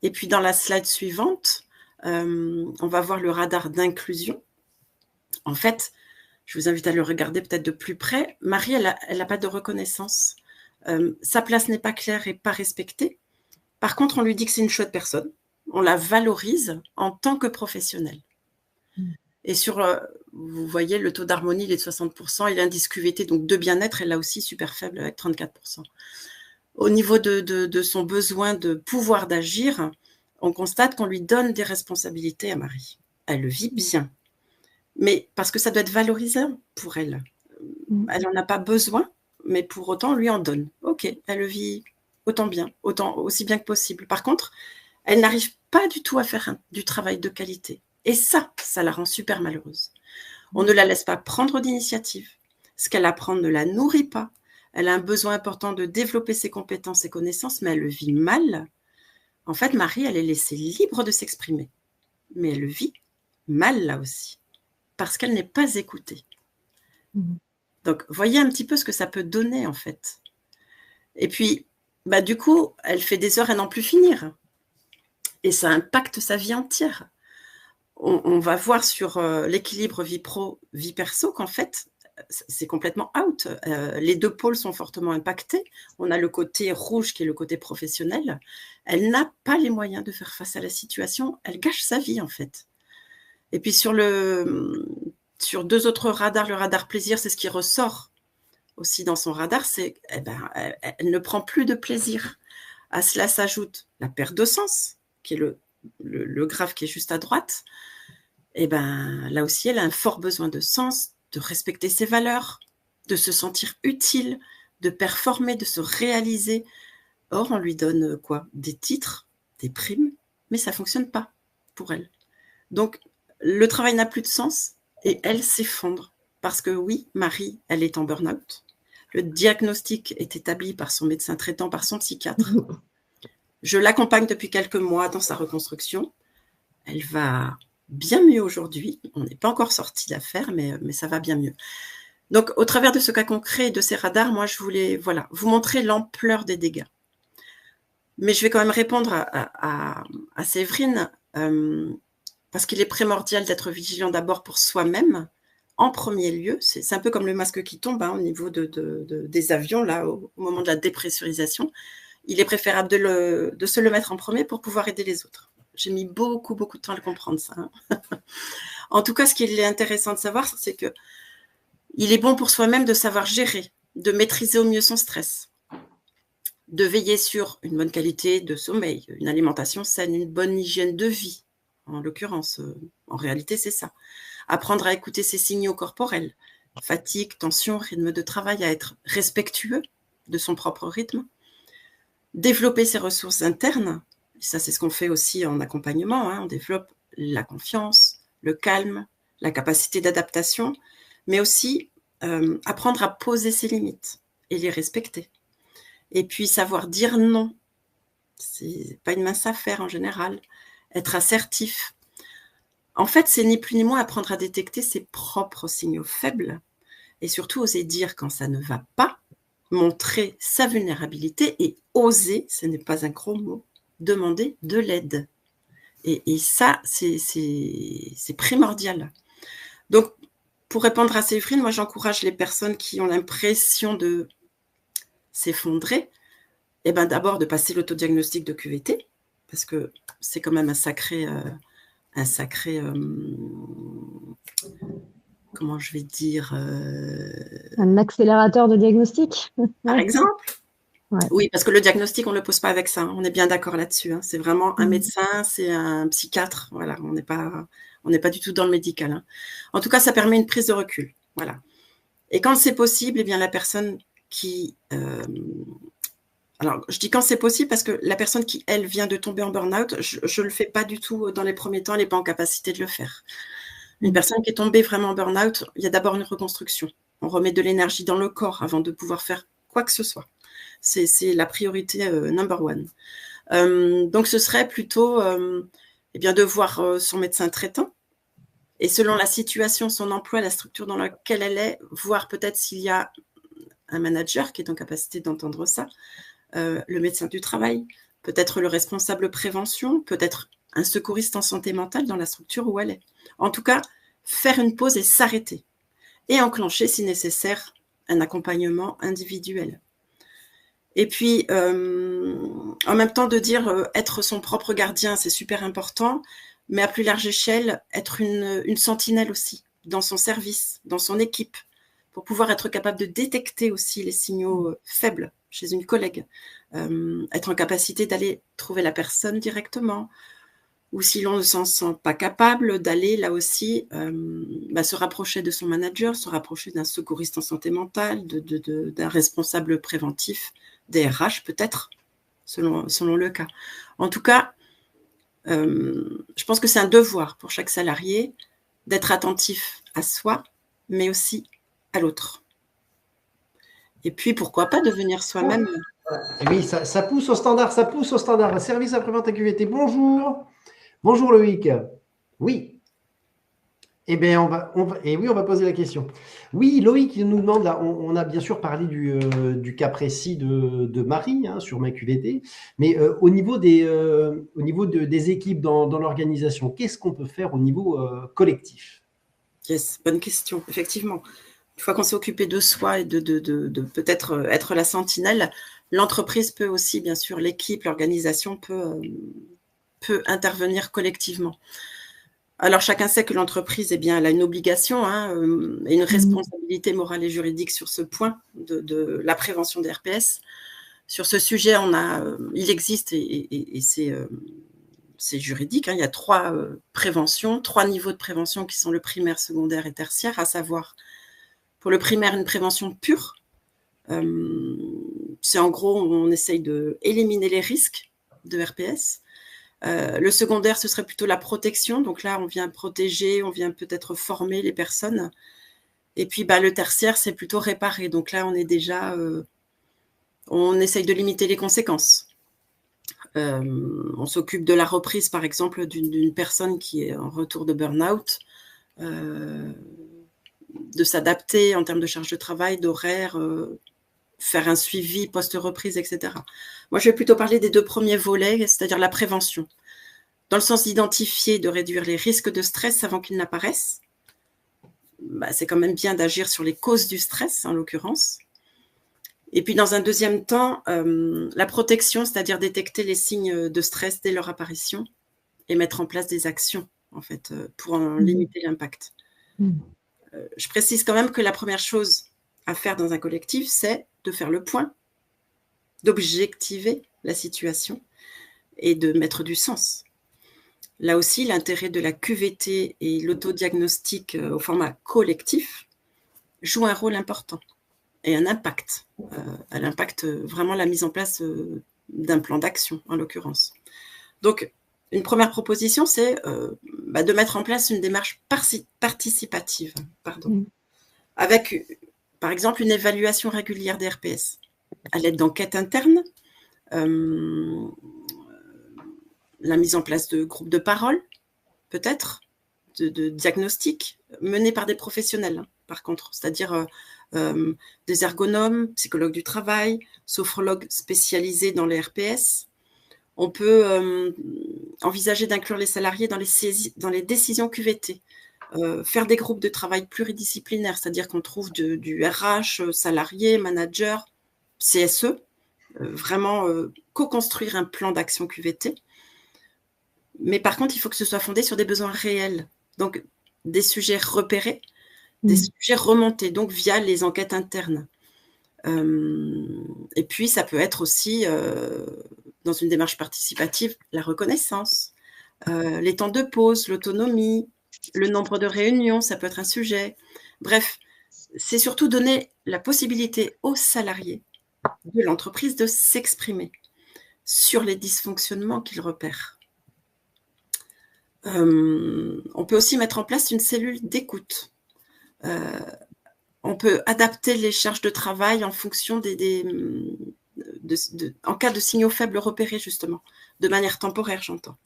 Et puis, dans la slide suivante, on va voir le radar d'inclusion. En fait, je vous invite à le regarder peut-être de plus près. Marie, elle n'a pas de reconnaissance. Sa place n'est pas claire et pas respectée. Par contre, on lui dit que c'est une chouette personne. On la valorise en tant que professionnelle. Et vous voyez, le taux d'harmonie, il est de 60%. Et l'indice QVT, donc de bien-être, est là aussi super faible avec 34%. Au niveau de son besoin de pouvoir d'agir, on constate qu'on lui donne des responsabilités à Marie. Elle le vit bien. Mais parce que ça doit être valorisant pour elle. Elle n'en a pas besoin, mais pour autant, on lui en donne. Ok, elle le vit autant bien, aussi bien que possible. Par contre, elle n'arrive pas du tout à faire du travail de qualité. Et ça la rend super malheureuse. On ne la laisse pas prendre d'initiative. Ce qu'elle apprend ne la nourrit pas. Elle a un besoin important de développer ses compétences et connaissances, mais elle le vit mal. En fait, Marie, elle est laissée libre de s'exprimer. Mais elle le vit mal là aussi, parce qu'elle n'est pas écoutée. Donc, voyez un petit peu ce que ça peut donner en fait. Et puis, du coup, elle fait des heures à n'en plus finir. Et ça impacte sa vie entière. On va voir sur l'équilibre vie pro, vie perso qu'en fait, c'est complètement out. Les deux pôles sont fortement impactés. On a le côté rouge qui est le côté professionnel. Elle n'a pas les moyens de faire face à la situation. Elle gâche sa vie en fait. Et puis sur deux autres radars, le radar plaisir, c'est ce qui ressort aussi dans son radar, c'est elle ne prend plus de plaisir. À cela s'ajoute la perte de sens, qui est le graphe qui est juste à droite. Et là aussi, elle a un fort besoin de sens, de respecter ses valeurs, de se sentir utile, de performer, de se réaliser. Or, on lui donne quoi? Des titres, des primes, mais ça ne fonctionne pas pour elle. Donc, le travail n'a plus de sens et elle s'effondre. Parce que oui, Marie, elle est en burn-out. Le diagnostic est établi par son médecin traitant, par son psychiatre. Je l'accompagne depuis quelques mois dans sa reconstruction. Elle va bien mieux aujourd'hui. On n'est pas encore sorti d'affaire, mais ça va bien mieux. Donc, au travers de ce cas concret et de ces radars, moi, je voulais vous montrer l'ampleur des dégâts. Mais je vais quand même répondre à Séverine, parce qu'il est primordial d'être vigilant d'abord pour soi-même, en premier lieu. C'est un peu comme le masque qui tombe au niveau des avions, là, au moment de la dépressurisation. Il est préférable de se le mettre en premier pour pouvoir aider les autres. J'ai mis beaucoup, beaucoup de temps à le comprendre, ça. En tout cas, ce qui est intéressant de savoir, c'est que il est bon pour soi-même de savoir gérer, de maîtriser au mieux son stress, de veiller sur une bonne qualité de sommeil, une alimentation saine, une bonne hygiène de vie. En l'occurrence, en réalité, c'est ça. Apprendre à écouter ses signaux corporels, fatigue, tension, rythme de travail, à être respectueux de son propre rythme, développer ses ressources internes. Et ça, c'est ce qu'on fait aussi en accompagnement. On développe la confiance, le calme, la capacité d'adaptation, mais aussi apprendre à poser ses limites et les respecter. Et puis, savoir dire non. C'est pas une mince affaire en général. Être assertif. En fait, c'est ni plus ni moins apprendre à détecter ses propres signaux faibles et surtout oser dire quand ça ne va pas, montrer sa vulnérabilité et oser, ce n'est pas un gros mot, demander de l'aide. Et ça, c'est primordial. Donc, pour répondre à Séverine, moi, j'encourage les personnes qui ont l'impression de s'effondrer, d'abord de passer l'autodiagnostic de QVT, parce que c'est quand même un sacré comment je vais dire un accélérateur de diagnostic, par exemple. Ouais. Oui, parce que le diagnostic, on ne le pose pas avec ça. On est bien d'accord là-dessus. C'est vraiment un médecin, c'est un psychiatre. Voilà, on n'est pas du tout dans le médical. En tout cas, ça permet une prise de recul. Voilà. Et quand c'est possible, la personne qui... alors, je dis quand c'est possible parce que la personne qui, elle, vient de tomber en burn-out, je ne le fais pas du tout dans les premiers temps, elle n'est pas en capacité de le faire. Une personne qui est tombée vraiment en burn-out, il y a d'abord une reconstruction. On remet de l'énergie dans le corps avant de pouvoir faire quoi que ce soit. C'est la priorité number one. Donc, ce serait plutôt de voir son médecin traitant et selon la situation, son emploi, la structure dans laquelle elle est, voir peut-être s'il y a un manager qui est en capacité d'entendre ça, le médecin du travail, peut-être le responsable prévention, peut-être un secouriste en santé mentale dans la structure où elle est. En tout cas, faire une pause et s'arrêter et enclencher, si nécessaire, un accompagnement individuel. Et puis, en même temps, de dire être son propre gardien, c'est super important, mais à plus large échelle, être une sentinelle aussi, dans son service, dans son équipe, pour pouvoir être capable de détecter aussi les signaux faibles chez une collègue, être en capacité d'aller trouver la personne directement, ou si l'on ne s'en sent pas capable, d'aller là aussi se rapprocher de son manager, se rapprocher d'un secouriste en santé mentale, d'un responsable préventif, des RH peut-être, selon le cas. En tout cas, Je pense que c'est un devoir pour chaque salarié d'être attentif à soi, mais aussi à l'autre. Et puis, pourquoi pas devenir soi-même. Et oui, ça pousse au standard, ça pousse au standard. Service après-vente à QVT, bonjour. Bonjour Loïc. Oui. Eh bien, et oui, on va poser la question. Oui, Loïc il nous demande, là, on a bien sûr parlé du cas précis de Marie sur ma QVT, mais au niveau des équipes dans l'organisation, qu'est-ce qu'on peut faire au niveau collectif? Yes, bonne question, effectivement. Une fois qu'on s'est occupé de soi et de peut-être être la sentinelle, l'entreprise peut aussi, bien sûr, l'équipe, l'organisation peut intervenir collectivement. Alors, chacun sait que l'entreprise, eh bien, elle a une obligation et une responsabilité morale et juridique sur ce point de la prévention des RPS. Sur ce sujet, il existe et c'est juridique. Il y a 3 préventions, 3 niveaux de prévention qui sont le primaire, secondaire et tertiaire, à savoir pour le primaire, une prévention pure. C'est en gros, on essaye d'éliminer les risques de RPS. Le secondaire, ce serait plutôt la protection. Donc là, on vient protéger, on vient peut-être former les personnes. Et puis, le tertiaire, c'est plutôt réparer. Donc là, on est déjà... on essaye de limiter les conséquences. On s'occupe de la reprise, par exemple, d'une personne qui est en retour de burn-out, de s'adapter en termes de charge de travail, d'horaire, faire un suivi post-reprise, etc. Moi, je vais plutôt parler des 2 premiers volets, c'est-à-dire la prévention, dans le sens d'identifier, de réduire les risques de stress avant qu'ils n'apparaissent. C'est quand même bien d'agir sur les causes du stress, en l'occurrence. Et puis, dans un deuxième temps, la protection, c'est-à-dire détecter les signes de stress dès leur apparition et mettre en place des actions, en fait, pour en limiter l'impact. Je précise quand même que la première chose à faire dans un collectif, c'est de faire le point, d'objectiver la situation et de mettre du sens. Là aussi, l'intérêt de la QVT et l'autodiagnostic au format collectif joue un rôle important et un impact. Elle impacte vraiment la mise en place d'un plan d'action, en l'occurrence. Donc, une première proposition, c'est de mettre en place une démarche participative, avec, par exemple, une évaluation régulière des RPS, à l'aide d'enquêtes internes, la mise en place de groupes de parole, peut-être, de diagnostics menés par des professionnels, par contre, c'est-à-dire des ergonomes, psychologues du travail, sophrologues spécialisés dans les RPS. On peut envisager d'inclure les salariés dans les décisions QVT, faire des groupes de travail pluridisciplinaires, c'est-à-dire qu'on trouve du RH, salarié, manager, CSE, vraiment co-construire un plan d'action QVT. Mais par contre, il faut que ce soit fondé sur des besoins réels, donc des sujets repérés, des sujets remontés, donc via les enquêtes internes. Et puis, ça peut être aussi, dans une démarche participative, la reconnaissance, les temps de pause, l'autonomie, le nombre de réunions, ça peut être un sujet. Bref, c'est surtout donner la possibilité aux salariés de l'entreprise de s'exprimer sur les dysfonctionnements qu'ils repèrent. On peut aussi mettre en place une cellule d'écoute. On peut adapter les charges de travail en fonction en cas de signaux faibles repérés, justement, de manière temporaire, j'entends.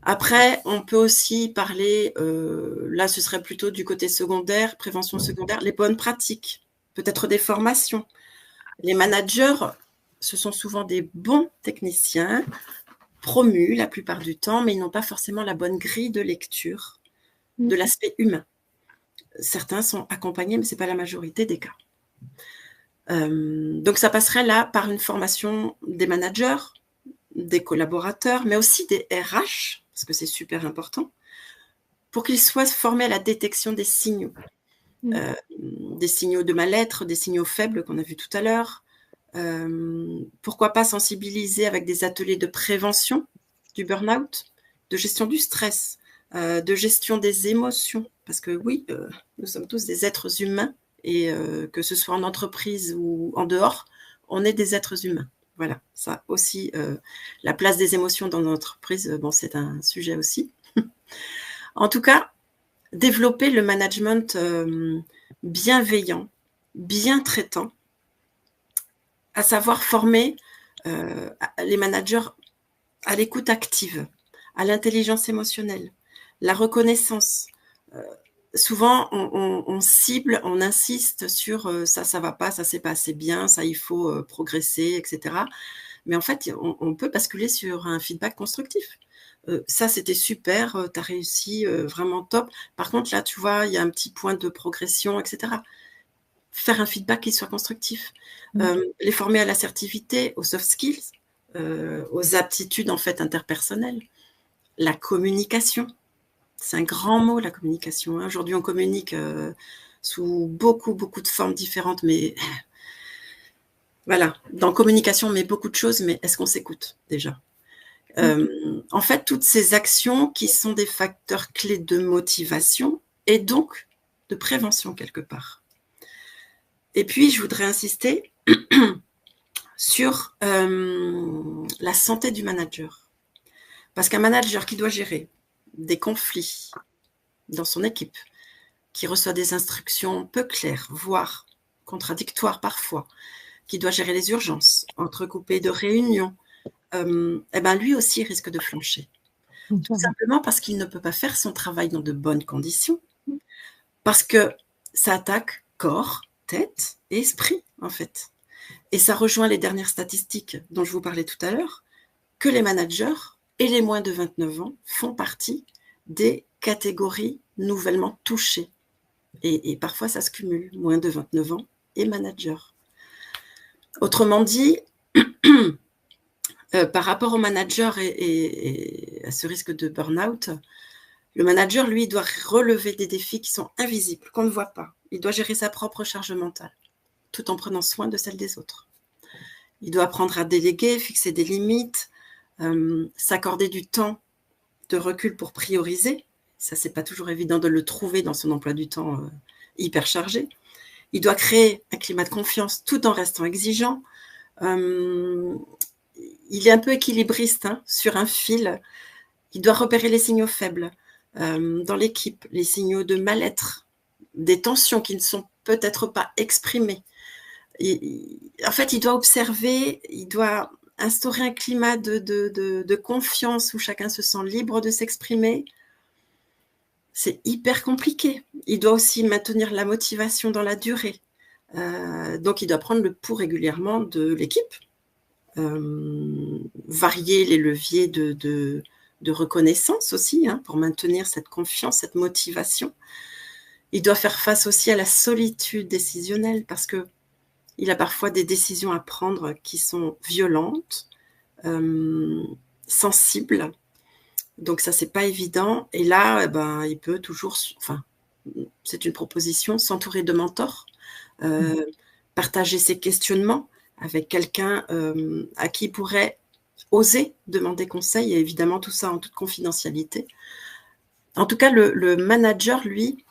Après, on peut aussi parler, là ce serait plutôt du côté secondaire, prévention secondaire, les bonnes pratiques, peut-être des formations. Les managers, ce sont souvent des bons techniciens, promus la plupart du temps, mais ils n'ont pas forcément la bonne grille de lecture de l'aspect humain. Certains sont accompagnés, mais ce n'est pas la majorité des cas. Donc, ça passerait là par une formation des managers, des collaborateurs, mais aussi des RH, parce que c'est super important, pour qu'ils soient formés à la détection des signaux. Des signaux de mal-être, des signaux faibles qu'on a vus tout à l'heure. Pourquoi pas sensibiliser avec des ateliers de prévention du burn-out, de gestion du stress, de gestion des émotions, parce que oui, nous sommes tous des êtres humains et que ce soit en entreprise ou en dehors, on est des êtres humains. Voilà, ça aussi, la place des émotions dans l'entreprise, bon, c'est un sujet aussi. En tout cas, développer le management bienveillant, bien traitant, à savoir former les managers à l'écoute active, à l'intelligence émotionnelle, la reconnaissance. Souvent, on cible, on insiste sur ça va pas, ça c'est pas assez bien, ça il faut progresser, etc. Mais en fait, on peut basculer sur un feedback constructif. Ça, c'était super, tu as réussi, vraiment top. Par contre, là, tu vois, il y a un petit point de progression, etc. Faire un feedback qui soit constructif. Les former à l'assertivité, aux soft skills, aux aptitudes en fait interpersonnelles, la communication. C'est un grand mot, la communication. Aujourd'hui, on communique sous beaucoup de formes différentes, mais voilà, dans communication, on met beaucoup de choses, mais est-ce qu'on s'écoute déjà? En fait, toutes ces actions qui sont des facteurs clés de motivation et donc de prévention quelque part. Et puis, je voudrais insister sur la santé du manager. Parce qu'un manager qui doit gérer des conflits dans son équipe, qui reçoit des instructions peu claires, voire contradictoires parfois, qui doit gérer les urgences, entrecoupées de réunions, eh ben lui aussi risque de flancher. Tout simplement parce qu'il ne peut pas faire son travail dans de bonnes conditions, parce que ça attaque corps, tête et esprit, en fait. Et ça rejoint les dernières statistiques dont je vous parlais tout à l'heure, que les managers et les moins de 29 ans font partie des catégories nouvellement touchées. Et parfois, ça se cumule, moins de 29 ans et manager. Autrement dit, par rapport au manager et à ce risque de burn-out, le manager, lui, doit relever des défis qui sont invisibles, qu'on ne voit pas. Il doit gérer sa propre charge mentale, tout en prenant soin de celle des autres. Il doit apprendre à déléguer, fixer des limites, s'accorder du temps de recul pour prioriser. Ça, c'est pas toujours évident de le trouver dans son emploi du temps hyper chargé. Il doit créer un climat de confiance tout en restant exigeant. Il est un peu équilibriste sur un fil. Il doit repérer les signaux faibles dans l'équipe, les signaux de mal-être, des tensions qui ne sont peut-être pas exprimées. En fait, il doit observer, il doit instaurer un climat de confiance où chacun se sent libre de s'exprimer. C'est hyper compliqué. Il doit aussi maintenir la motivation dans la durée. Donc, il doit prendre le pouls régulièrement de l'équipe, varier les leviers de reconnaissance aussi, pour maintenir cette confiance, cette motivation. Il doit faire face aussi à la solitude décisionnelle parce qu'il a parfois des décisions à prendre qui sont violentes, sensibles. Donc ça, c'est pas évident. Et là, il peut toujours, c'est une proposition, s'entourer de mentors, partager ses questionnements avec quelqu'un à qui il pourrait oser demander conseil, et évidemment tout ça en toute confidentialité. En tout cas, le manager, lui,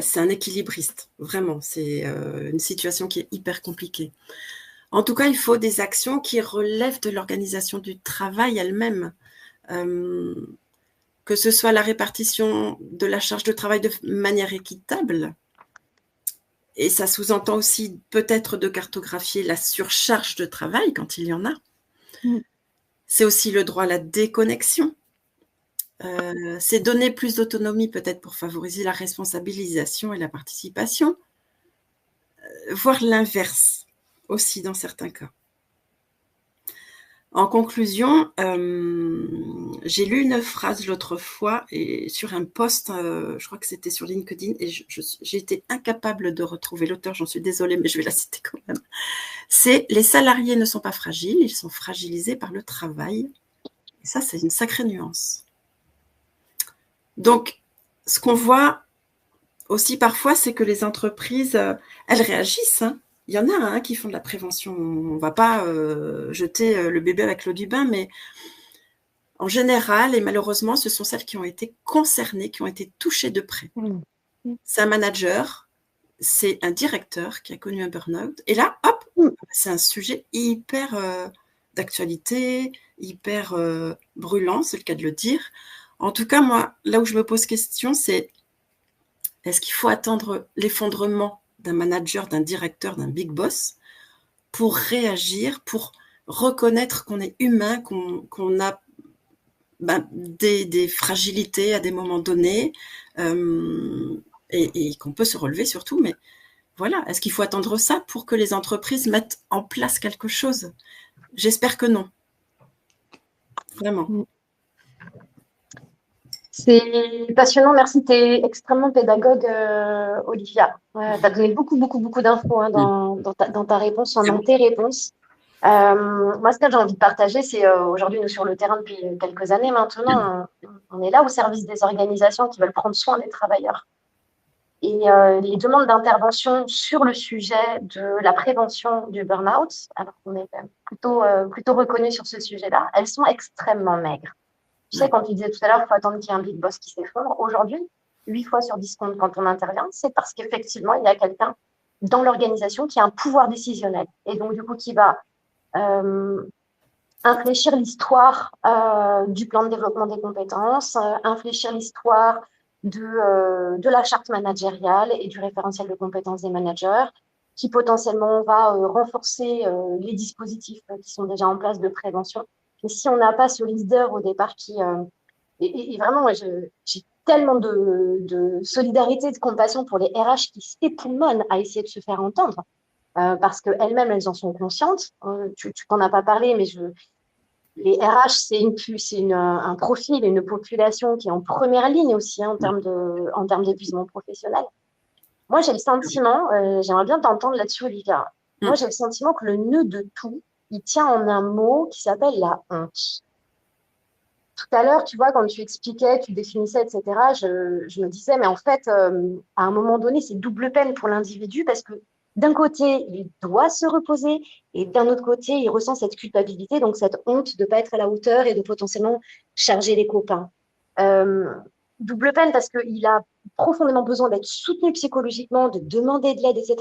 c'est un équilibriste, vraiment. C'est une situation qui est hyper compliquée. En tout cas, il faut des actions qui relèvent de l'organisation du travail elle-même. Que ce soit la répartition de la charge de travail de manière équitable, et ça sous-entend aussi peut-être de cartographier la surcharge de travail quand il y en a. C'est aussi le droit à la déconnexion. C'est donner plus d'autonomie peut-être pour favoriser la responsabilisation et la participation, voire l'inverse aussi dans certains cas. En conclusion, j'ai lu une phrase l'autre fois et sur un post, je crois que c'était sur LinkedIn, et j'ai été incapable de retrouver l'auteur, j'en suis désolée, mais je vais la citer quand même. C'est « Les salariés ne sont pas fragiles, ils sont fragilisés par le travail ». Et ça, c'est une sacrée nuance. Donc, ce qu'on voit aussi parfois, c'est que les entreprises, elles réagissent, Il y en a qui font de la prévention. On ne va pas jeter le bébé avec l'eau du bain, mais en général, et malheureusement, ce sont celles qui ont été concernées, qui ont été touchées de près. C'est un manager c'est un directeur qui a connu un burn-out. Et là, hop, c'est un sujet hyper d'actualité, hyper brûlant, c'est le cas de le dire. En tout cas, moi, là où je me pose question, c'est est-ce qu'il faut attendre l'effondrement d'un manager, d'un directeur, d'un big boss pour réagir, pour reconnaître qu'on est humain, qu'on a des fragilités à des moments donnés et qu'on peut se relever surtout, mais voilà, est-ce qu'il faut attendre ça pour que les entreprises mettent en place quelque chose? J'espère que non. Vraiment. C'est passionnant, merci. Tu es extrêmement pédagogue, Olivia. Tu as donné beaucoup d'infos hein, dans ta réponse, dans tes réponses. Moi, ce que j'ai envie de partager, c'est aujourd'hui, nous, sur le terrain depuis quelques années maintenant, on est là au service des organisations qui veulent prendre soin des travailleurs. Et les demandes d'intervention sur le sujet de la prévention du burn-out, alors qu'on est plutôt reconnu sur ce sujet-là, elles sont extrêmement maigres. Tu sais, quand tu disais tout à l'heure, il faut attendre qu'il y ait un big boss qui s'effondre. Aujourd'hui, 8 fois sur 10 comptes quand on intervient, c'est parce qu'effectivement, il y a quelqu'un dans l'organisation qui a un pouvoir décisionnel. Et donc, du coup, qui va infléchir l'histoire du plan de développement des compétences, infléchir l'histoire de la charte managériale et du référentiel de compétences des managers, qui potentiellement va renforcer les dispositifs qui sont déjà en place de prévention. Et si on n'a pas ce leader au départ qui... et vraiment, moi, j'ai tellement de solidarité, de compassion pour les RH qui s'époumonnent à essayer de se faire entendre, parce qu'elles-mêmes, elles en sont conscientes. Tu t'en as pas parlé, mais les RH, c'est un profil et une population qui est en première ligne aussi hein, en termes d'épuisement professionnel. Moi, j'ai le sentiment, j'aimerais bien t'entendre là-dessus, Olivia. Moi, j'ai le sentiment que le nœud de tout, il tient en un mot qui s'appelle la honte. Tout à l'heure, tu vois, quand tu expliquais, tu définissais, etc., je me disais, mais en fait, à un moment donné, c'est double peine pour l'individu parce que d'un côté, il doit se reposer et d'un autre côté, il ressent cette culpabilité, donc cette honte de ne pas être à la hauteur et de potentiellement charger les copains. Double peine parce qu'il a profondément besoin d'être soutenu psychologiquement, de demander de l'aide, etc.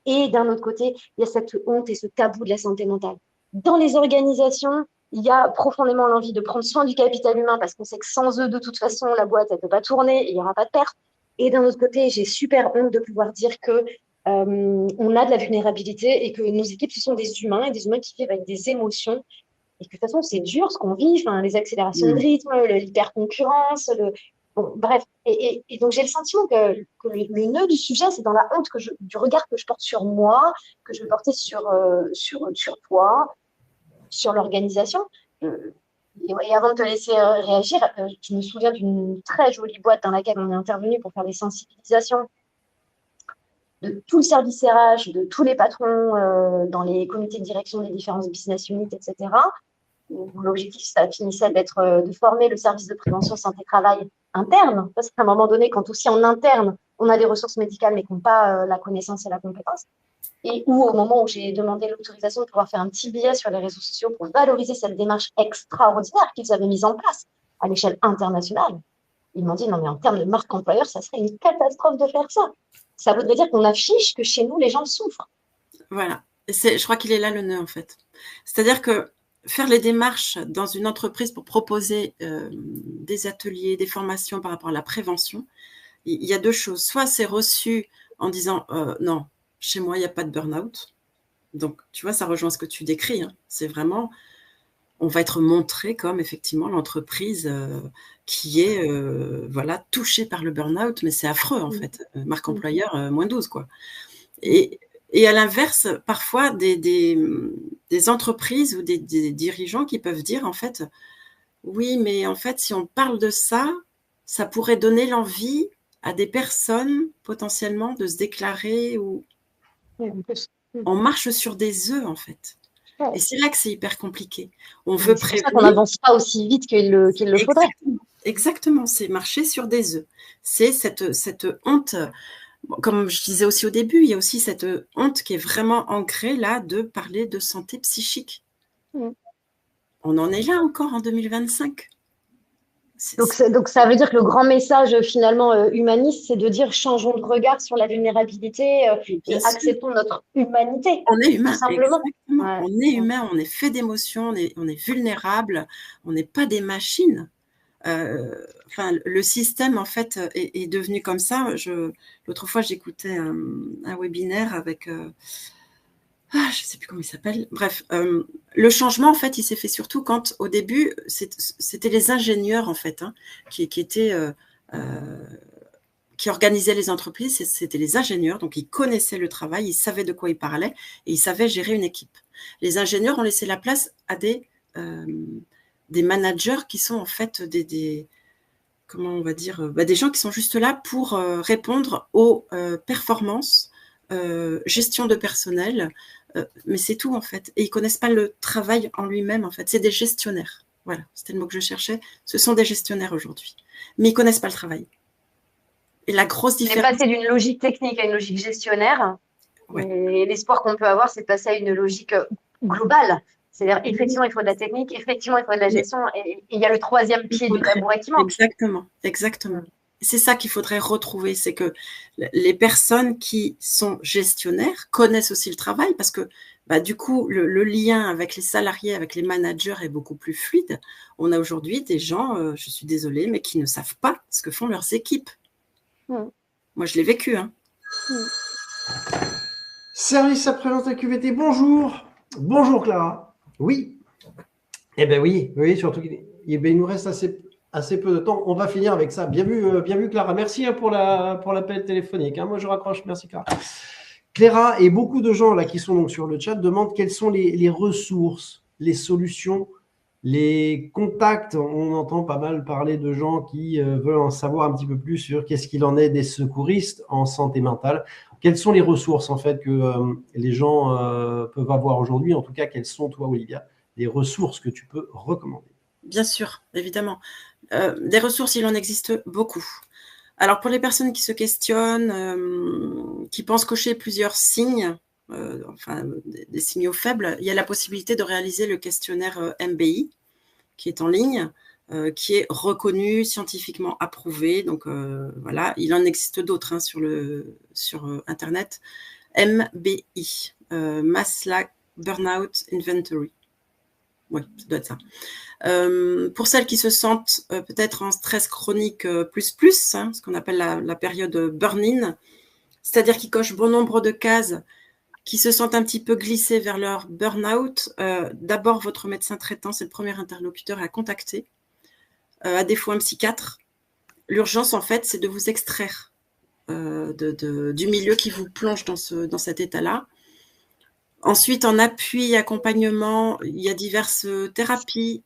Et d'un autre côté, il y a cette honte et ce tabou de la santé mentale. Dans les organisations, il y a profondément l'envie de prendre soin du capital humain parce qu'on sait que sans eux, de toute façon, la boîte, elle ne peut pas tourner et il n'y aura pas de perte. Et d'un autre côté, j'ai super honte de pouvoir dire que on a de la vulnérabilité et que nos équipes, ce sont des humains et des humains qui vivent avec des émotions. Et que de toute façon, c'est dur ce qu'on vit, les accélérations de rythme, l'hyperconcurrence, bon, bref. Et donc, j'ai le sentiment que le nœud du sujet, c'est dans la honte du regard que je porte sur moi, que je vais porter sur toi, sur l'organisation. Et avant de te laisser réagir, je me souviens d'une très jolie boîte dans laquelle on est intervenu pour faire des sensibilisations de tout le service RH, de tous les patrons dans les comités de direction des différentes business units, etc. L'objectif, ça finissait de former le service de prévention santé-travail interne, parce qu'à un moment donné, quand aussi en interne, on a des ressources médicales, mais qui n'ont pas la connaissance et la compétence, et où au moment où j'ai demandé l'autorisation de pouvoir faire un petit billet sur les réseaux sociaux pour valoriser cette démarche extraordinaire qu'ils avaient mise en place à l'échelle internationale, ils m'ont dit, non mais en termes de marque employeur, ça serait une catastrophe de faire ça. Ça voudrait dire qu'on affiche que chez nous, les gens souffrent. Voilà. Je crois qu'il est là le nœud, en fait. C'est-à-dire que faire les démarches dans une entreprise pour proposer des ateliers, des formations par rapport à la prévention, il y a deux choses. Soit c'est reçu en disant non, chez moi, il n'y a pas de burn-out. Donc, tu vois, ça rejoint ce que tu décris. Hein. C'est vraiment, on va être montré comme effectivement l'entreprise qui est voilà, touchée par le burn-out, mais c'est affreux en fait. Marque employeur, moins 12, quoi. Et à l'inverse, parfois, des entreprises ou des dirigeants qui peuvent dire, en fait, oui, mais en fait, si on parle de ça, ça pourrait donner l'envie à des personnes potentiellement de se déclarer ou on marche sur des œufs, en fait. Et c'est là que c'est hyper compliqué. On veut prévenir. C'est pour ça qu'on n'avance pas aussi vite qu'il le faudrait. Exactement, c'est marcher sur des œufs. C'est cette honte. Comme je disais aussi au début, il y a aussi cette honte qui est vraiment ancrée là de parler de santé psychique. On en est là encore en 2025. Donc, ça veut dire que le grand message finalement humaniste, c'est de dire changeons de regard sur la vulnérabilité Bien et sûr. acceptons notre humanité, On est tout humain, simplement. exactement. Ouais. On est humain, on est fait d'émotions, on est vulnérable, on n'est pas des machines. Enfin, le système, en fait, est devenu comme ça. L'autre fois, j'écoutais un webinaire avec... je ne sais plus comment il s'appelle. Bref, le changement, en fait, il s'est fait surtout quand, au début, c'était les ingénieurs, en fait, hein, qui étaient... qui organisaient les entreprises, c'était les ingénieurs, donc ils connaissaient le travail, ils savaient de quoi ils parlaient et ils savaient gérer une équipe. Les ingénieurs ont laissé la place à des managers qui sont en fait comment on va dire, des gens qui sont juste là pour répondre aux performances, gestion de personnel, mais c'est tout en fait. Et ils connaissent pas le travail en lui-même en fait. C'est des gestionnaires. Voilà, c'était le mot que je cherchais. Ce sont des gestionnaires aujourd'hui, mais ils connaissent pas le travail. Et la grosse On est différence. passé d'une logique technique à une logique gestionnaire. Ouais. Et l'espoir qu'on peut avoir, c'est de passer à une logique globale. C'est-à-dire, effectivement, il faut de la technique, effectivement, il faut de la gestion, et il y a le troisième pied du tabouret qui manque. Exactement, exactement. C'est ça qu'il faudrait retrouver, c'est que les personnes qui sont gestionnaires connaissent aussi le travail parce que du coup, le lien avec les salariés, avec les managers est beaucoup plus fluide. On a aujourd'hui des gens, je suis désolée, mais qui ne savent pas ce que font leurs équipes. Moi, je l'ai vécu. Hein. Service après-vente à QVT, bonjour. Bonjour Clara. Oui. Eh bien oui, surtout qu'il nous reste assez peu de temps. On va finir avec ça. Bien vu Clara. Merci pour l'appel téléphonique. Moi, je raccroche. Merci Clara. Clara et beaucoup de gens là qui sont donc sur le chat demandent quelles sont les ressources, les solutions, les contacts. On entend pas mal parler de gens qui veulent en savoir un petit peu plus sur qu'est-ce qu'il en est des secouristes en santé mentale. Quelles sont les ressources en fait que les gens peuvent avoir aujourd'hui? En tout cas, quelles sont, toi, Olivia, les ressources que tu peux recommander? Bien sûr, évidemment. Des ressources, il en existe beaucoup. Alors, pour les personnes qui se questionnent, qui pensent cocher plusieurs signes, des signaux faibles, il y a la possibilité de réaliser le questionnaire MBI, qui est en ligne, qui est reconnu, scientifiquement approuvé. Donc, voilà, il en existe d'autres sur Internet. MBI, Mass Burnout Inventory. Oui, ça doit être ça. Pour celles qui se sentent peut-être en stress chronique plus, ce qu'on appelle la période burn-in, c'est-à-dire qui cochent bon nombre de cases, qui se sentent un petit peu glissées vers leur burn-out, d'abord votre médecin traitant, c'est le premier interlocuteur à contacter, à défaut un psychiatre. L'urgence, en fait, c'est de vous extraire du milieu qui vous plonge dans cet état-là. Ensuite, en appui, accompagnement, il y a diverses thérapies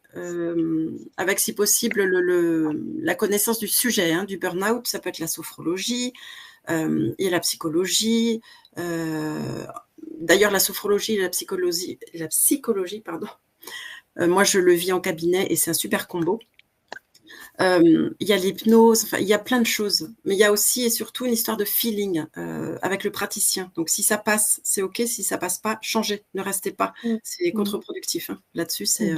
avec, si possible, la connaissance du sujet, du burn-out. Ça peut être la sophrologie, il y a la psychologie. D'ailleurs, la sophrologie et la psychologie, moi, je le vis en cabinet et c'est un super combo. Il y a l'hypnose, il y a plein de choses. Mais il y a aussi et surtout une histoire de feeling avec le praticien. Donc, si ça passe, c'est OK. Si ça passe pas, changez, ne restez pas. C'est contre-productif. Là-dessus, c'est...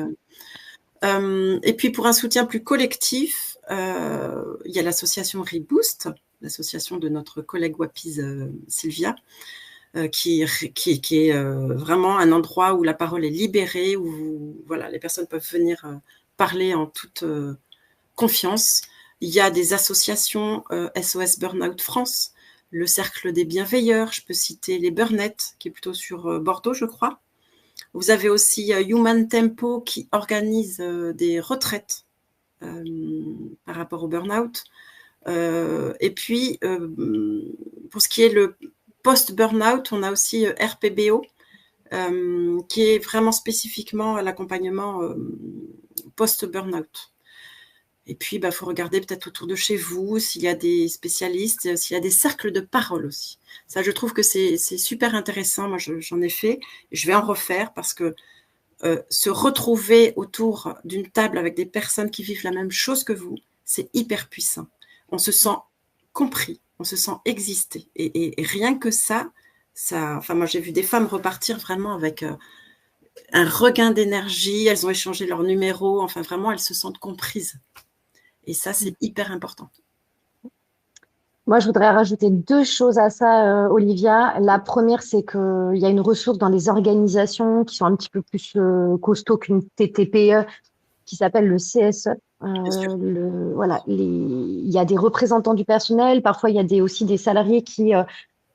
et puis, pour un soutien plus collectif, il y a l'association Reboost, l'association de notre collègue WAPIS Sylvia, qui est vraiment un endroit où la parole est libérée, où les personnes peuvent venir parler en toute... confiance. Il y a des associations SOS Burnout France, le Cercle des Bienveilleurs, je peux citer les Burnettes, qui est plutôt sur Bordeaux, je crois. Vous avez aussi Human Tempo qui organise des retraites par rapport au burn-out. Et puis, pour ce qui est le post-burnout, on a aussi RPBO, qui est vraiment spécifiquement à l'accompagnement post-burnout. Et puis, il faut regarder peut-être autour de chez vous s'il y a des spécialistes, s'il y a des cercles de parole aussi. Ça, je trouve que c'est super intéressant. Moi, j'en ai fait. Je vais en refaire parce que se retrouver autour d'une table avec des personnes qui vivent la même chose que vous, c'est hyper puissant. On se sent compris, on se sent exister. Et rien que ça, moi, j'ai vu des femmes repartir vraiment avec un regain d'énergie. Elles ont échangé leur numéro. Enfin, vraiment, elles se sentent comprises. Et ça, c'est hyper important. Moi, je voudrais rajouter 2 choses à ça, Olivia. La première, c'est qu'il y a une ressource dans les organisations qui sont un petit peu plus costauds qu'une TTPE qui s'appelle le CSE. Voilà, il y a des représentants du personnel, parfois il y a aussi des salariés qui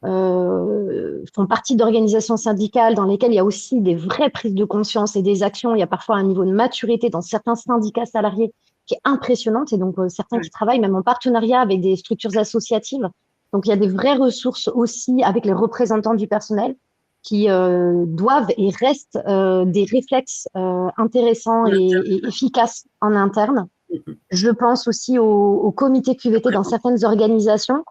font partie d'organisations syndicales dans lesquelles il y a aussi des vraies prises de conscience et des actions. Il y a parfois un niveau de maturité dans certains syndicats salariés qui est impressionnante, et donc certains qui travaillent même en partenariat avec des structures associatives. Donc il y a des vraies ressources aussi avec les représentants du personnel qui doivent et restent des réflexes intéressants et efficaces en interne. Je pense aussi au comité QVT dans certaines organisations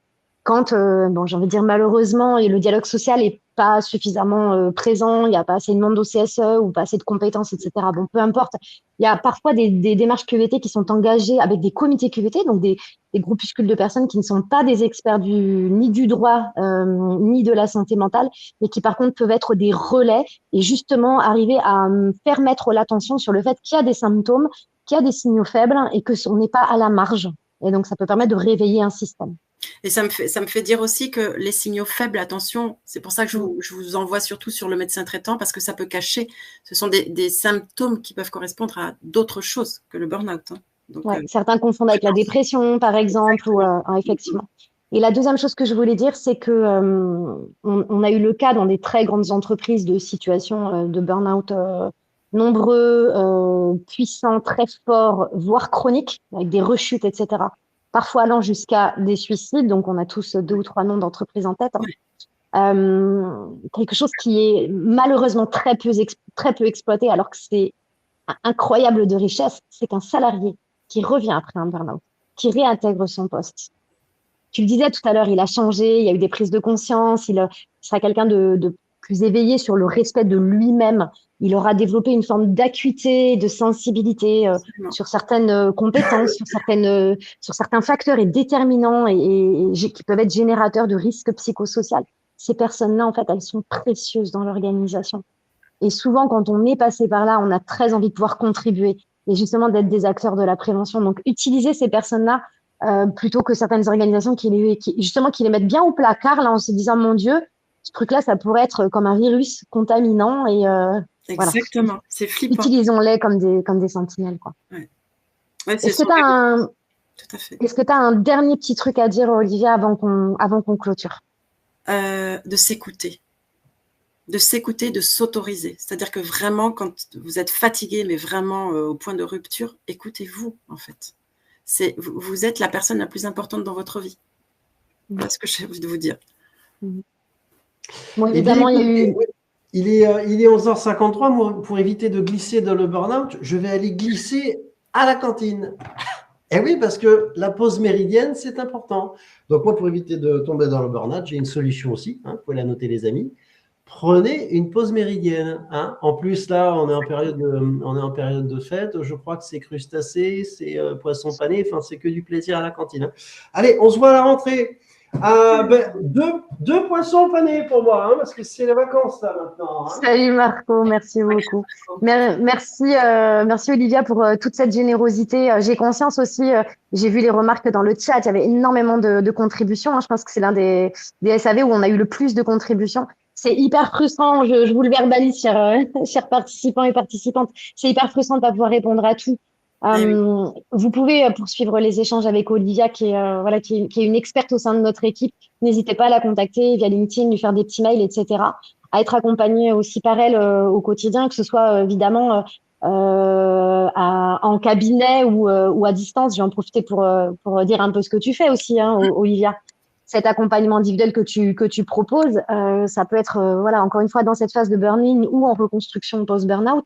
quand, j'ai envie de dire malheureusement, et le dialogue social est pas suffisamment présent, il n'y a pas assez de monde au CSE ou pas assez de compétences, etc. Bon, peu importe. Il y a parfois des démarches QVT qui sont engagées avec des comités QVT, donc des groupuscules de personnes qui ne sont pas des experts ni du droit, ni de la santé mentale, mais qui par contre peuvent être des relais et justement arriver à faire mettre l'attention sur le fait qu'il y a des symptômes, qu'il y a des signaux faibles et que on n'est pas à la marge. Et donc, ça peut permettre de réveiller un système. Et ça me fait dire aussi que les signaux faibles, attention, c'est pour ça que je vous envoie surtout sur le médecin traitant, parce que ça peut cacher, ce sont des symptômes qui peuvent correspondre à d'autres choses que le burn-out. Hein. Donc, certains confondent avec la dépression, par exemple, ou effectivement. Et la deuxième chose que je voulais dire, c'est que on a eu le cas dans des très grandes entreprises de situations de burn-out nombreux, puissants, très forts, voire chroniques, avec des rechutes, etc. Parfois allant jusqu'à des suicides. Donc, on a tous 2 ou 3 noms d'entreprises en tête. Hein. Quelque chose qui est malheureusement très peu exploité, alors que c'est incroyable de richesse, c'est qu'un salarié qui revient après un burn-out, qui réintègre son poste. Tu le disais tout à l'heure, il a changé, il y a eu des prises de conscience, il sera quelqu'un de plus éveillé sur le respect de lui-même. Il aura développé une forme d'acuité, de sensibilité sur certaines compétences, sur certains facteurs et déterminants et qui peuvent être générateurs de risques psychosociaux. Ces personnes-là, en fait, elles sont précieuses dans l'organisation. Et souvent, quand on est passé par là, on a très envie de pouvoir contribuer et justement d'être des acteurs de la prévention. Donc, utiliser ces personnes-là plutôt que certaines organisations qui les mettent bien au placard là, en se disant, mon Dieu, ce truc-là, ça pourrait être comme un virus contaminant et exactement, voilà. C'est flippant. Utilisons-les comme des sentinelles, quoi. Ouais, est-ce que tu as un dernier petit truc à dire, Olivia, avant qu'on clôture? De s'écouter. De s'écouter, de s'autoriser. C'est-à-dire que vraiment, quand vous êtes fatigué, mais vraiment au point de rupture, écoutez-vous, en fait. Vous êtes la personne la plus importante dans votre vie. Voilà ce que j'ai envie de vous dire. Bon, évidemment, il est 11h53. Moi, pour éviter de glisser dans le burn-out, je vais aller glisser à la cantine. Et oui, parce que la pause méridienne, c'est important. Donc moi, pour éviter de tomber dans le burn-out, j'ai une solution aussi. Hein, vous pouvez la noter, les amis. Prenez une pause méridienne. Hein. En plus, là, on est en période de fête. Je crois que c'est crustacés, c'est poisson pané. Enfin, c'est que du plaisir à la cantine. Hein. Allez, on se voit à la rentrée. Deux poissons panés pour moi, hein, parce que c'est les vacances là maintenant. Hein. Salut Marco, merci beaucoup. Merci Olivia pour toute cette générosité. J'ai conscience aussi, j'ai vu les remarques dans le chat, il y avait énormément de contributions. Hein. Je pense que c'est l'un des SAV où on a eu le plus de contributions. C'est hyper frustrant, je vous le verbalise, chers participants et participantes. C'est hyper frustrant de ne pas pouvoir répondre à tout. Vous pouvez poursuivre les échanges avec Olivia, qui est une experte au sein de notre équipe. N'hésitez pas à la contacter via LinkedIn, lui faire des petits mails, etc. À être accompagné aussi par elle au quotidien, que ce soit évidemment en cabinet ou à distance. Je vais en profiter pour dire un peu ce que tu fais aussi, hein, Olivia. Cet accompagnement individuel que tu proposes, ça peut être encore une fois dans cette phase de burn-in ou en reconstruction post-burnout.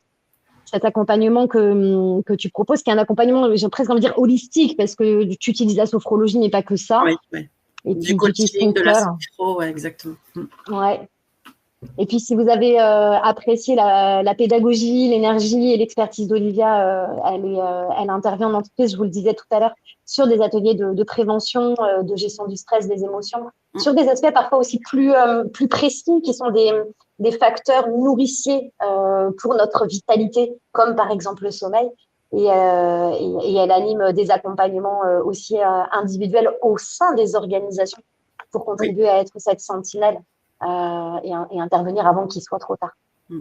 Cet accompagnement que tu proposes, qui est un accompagnement, j'ai presque envie de dire holistique, parce que tu utilises la sophrologie, mais pas que ça. Oui. Et du coaching, de la sophro, ouais, exactement. Ouais. Et puis, si vous avez apprécié la pédagogie, l'énergie et l'expertise d'Olivia, elle intervient en entreprise, je vous le disais tout à l'heure, sur des ateliers de prévention, de gestion du stress, des émotions, sur des aspects parfois aussi plus précis, qui sont des facteurs nourriciers pour notre vitalité, comme par exemple le sommeil. et elle anime des accompagnements aussi individuels au sein des organisations pour Oui. contribuer à être cette sentinelle et intervenir avant qu'il soit trop tard. Mm.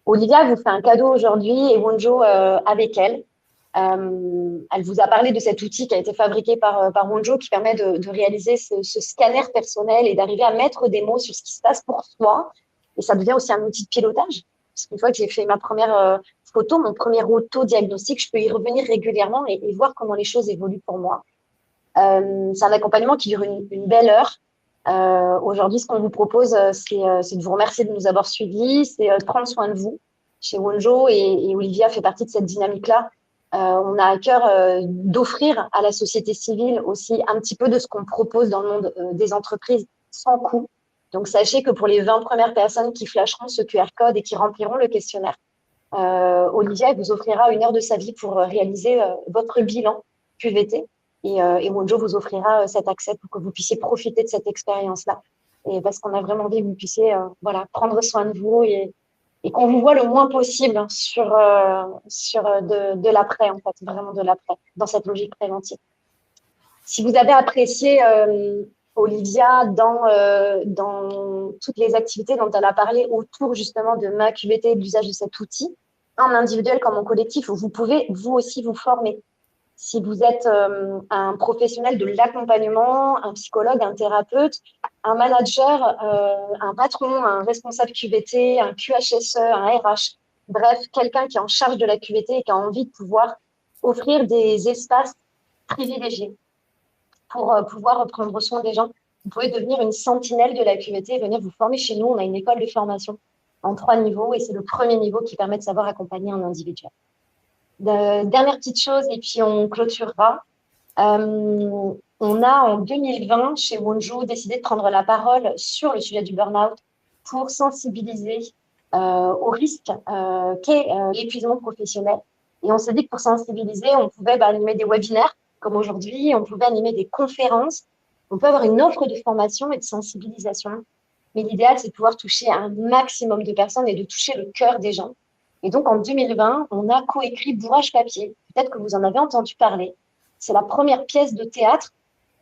Olivia vous fait un cadeau aujourd'hui et Wonjo avec elle. Elle vous a parlé de cet outil qui a été fabriqué par Wonjo qui permet de réaliser ce scanner personnel et d'arriver à mettre des mots sur ce qui se passe pour soi. Et ça devient aussi un outil de pilotage. Parce qu'une fois que j'ai fait ma première photo, mon premier auto-diagnostic, je peux y revenir régulièrement et voir comment les choses évoluent pour moi. C'est un accompagnement qui dure une belle heure. Aujourd'hui, ce qu'on vous propose, c'est de vous remercier de nous avoir suivis, c'est de prendre soin de vous chez Wonjo et Olivia fait partie de cette dynamique-là. On a à cœur d'offrir à la société civile aussi un petit peu de ce qu'on propose dans le monde des entreprises sans coût. Donc, sachez que pour les 20 premières personnes qui flasheront ce QR code et qui rempliront le questionnaire, Olivia vous offrira 1 heure de sa vie pour réaliser votre bilan QVT et Wonjo vous offrira cet accès pour que vous puissiez profiter de cette expérience-là. Et parce qu'on a vraiment envie que vous puissiez voilà, prendre soin de vous et qu'on vous voit le moins possible sur de l'après, en fait, vraiment de l'après, dans cette logique préventive. Si vous avez apprécié Olivia dans toutes les activités dont elle a parlé autour justement de ma QVT et de l'usage de cet outil, en individuel comme en collectif, vous pouvez vous aussi vous former. Si vous êtes un professionnel de l'accompagnement, un psychologue, un thérapeute, un manager, un patron, un responsable QVT, un QHSE, un RH, bref, quelqu'un qui est en charge de la QVT et qui a envie de pouvoir offrir des espaces privilégiés pour pouvoir prendre soin des gens. Vous pouvez devenir une sentinelle de la QVT et venir vous former chez nous. On a une école de formation en 3 niveaux et c'est le premier niveau qui permet de savoir accompagner un individuel. Dernière petite chose et puis on clôturera. On a en 2020 chez Wonjo décidé de prendre la parole sur le sujet du burn-out pour sensibiliser au risque qu'est l'épuisement professionnel. Et on s'est dit que pour sensibiliser, on pouvait animer des webinaires comme aujourd'hui, on pouvait animer des conférences, on peut avoir une offre de formation et de sensibilisation. Mais l'idéal, c'est de pouvoir toucher un maximum de personnes et de toucher le cœur des gens. Et donc, en 2020, on a coécrit Bourrage Papier. Peut-être que vous en avez entendu parler. C'est la première pièce de théâtre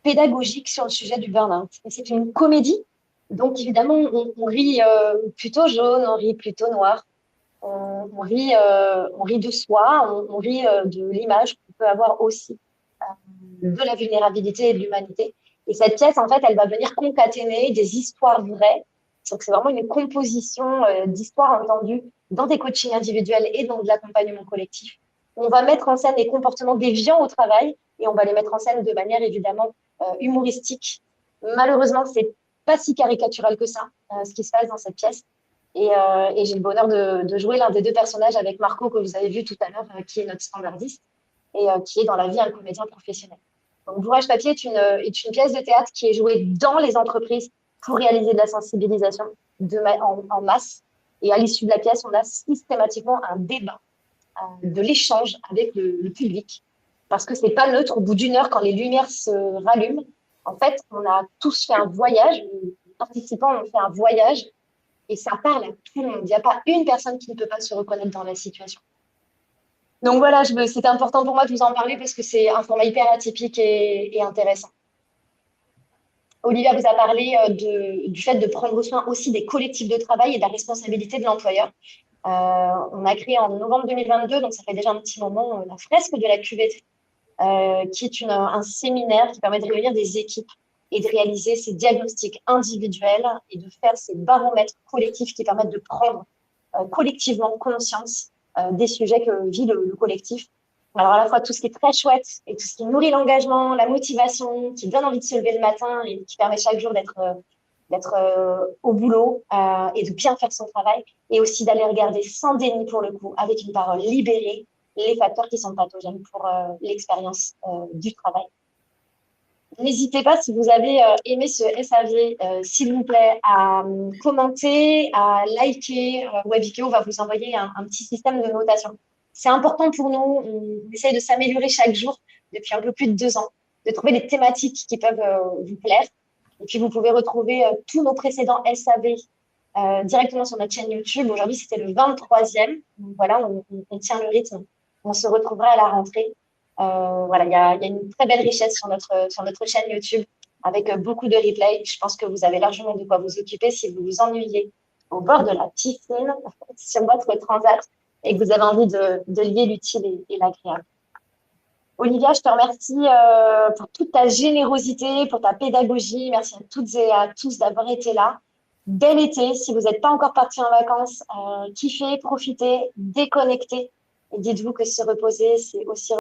pédagogique sur le sujet du burn-out. Et c'est une comédie. Donc, évidemment, on rit plutôt jaune, on rit plutôt noir. On rit de soi, on rit de l'image qu'on peut avoir aussi de la vulnérabilité et de l'humanité. Et cette pièce, en fait, elle va venir concaténer des histoires vraies. Donc, c'est vraiment une composition d'histoires entendues dans des coachings individuels et dans de l'accompagnement collectif. On va mettre en scène les comportements déviants au travail et on va les mettre en scène de manière évidemment humoristique. Malheureusement, c'est pas si caricatural que ça, ce qui se passe dans cette pièce. Et j'ai le bonheur de jouer l'un des 2 personnages avec Marco que vous avez vu tout à l'heure, qui est notre standardiste et qui est dans la vie un comédien professionnel. Donc, Bourrage Papier est une pièce de théâtre qui est jouée dans les entreprises pour réaliser de la sensibilisation en masse. Et à l'issue de la pièce, on a systématiquement un débat, de l'échange avec le public. Parce que c'est pas neutre. Au bout d'1 heure, quand les lumières se rallument, en fait, on a tous fait un voyage. Les participants ont fait un voyage et ça parle à tout le monde. Il n'y a pas une personne qui ne peut pas se reconnaître dans la situation. Donc voilà, c'était important pour moi de vous en parler parce que c'est un format hyper atypique et intéressant. Olivia vous a parlé du fait de prendre soin aussi des collectifs de travail et de la responsabilité de l'employeur. On a créé en novembre 2022, donc ça fait déjà un petit moment, la fresque de la QVT, qui est un séminaire qui permet de réunir des équipes et de réaliser ces diagnostics individuels et de faire ces baromètres collectifs qui permettent de prendre collectivement conscience des sujets que vit le collectif. Alors, à la fois, tout ce qui est très chouette et tout ce qui nourrit l'engagement, la motivation, qui donne envie de se lever le matin et qui permet chaque jour d'être au boulot et de bien faire son travail, et aussi d'aller regarder sans déni pour le coup, avec une parole libérée, les facteurs qui sont pathogènes pour l'expérience du travail. N'hésitez pas, si vous avez aimé ce SAV, s'il vous plaît, à commenter, à liker. Webikeo va vous envoyer un petit système de notation. C'est important pour nous. On essaye de s'améliorer chaque jour depuis un peu plus de 2 ans, de trouver des thématiques qui peuvent vous plaire. Et puis, vous pouvez retrouver tous nos précédents SAV directement sur notre chaîne YouTube. Aujourd'hui, c'était le 23e. Donc, voilà, on tient le rythme On se retrouvera à la rentrée. Voilà, il y a une très belle richesse sur notre chaîne YouTube avec beaucoup de replays. Je pense que vous avez largement de quoi vous occuper si vous vous ennuyez au bord de la piscine sur votre transat et que vous avez envie de lier l'utile et l'agréable. Olivia, je te remercie pour toute ta générosité, pour ta pédagogie. Merci à toutes et à tous d'avoir été là. Bel été. Si vous n'êtes pas encore partis en vacances, kiffez, profitez, déconnectez. Et dites-vous que se reposer, c'est aussi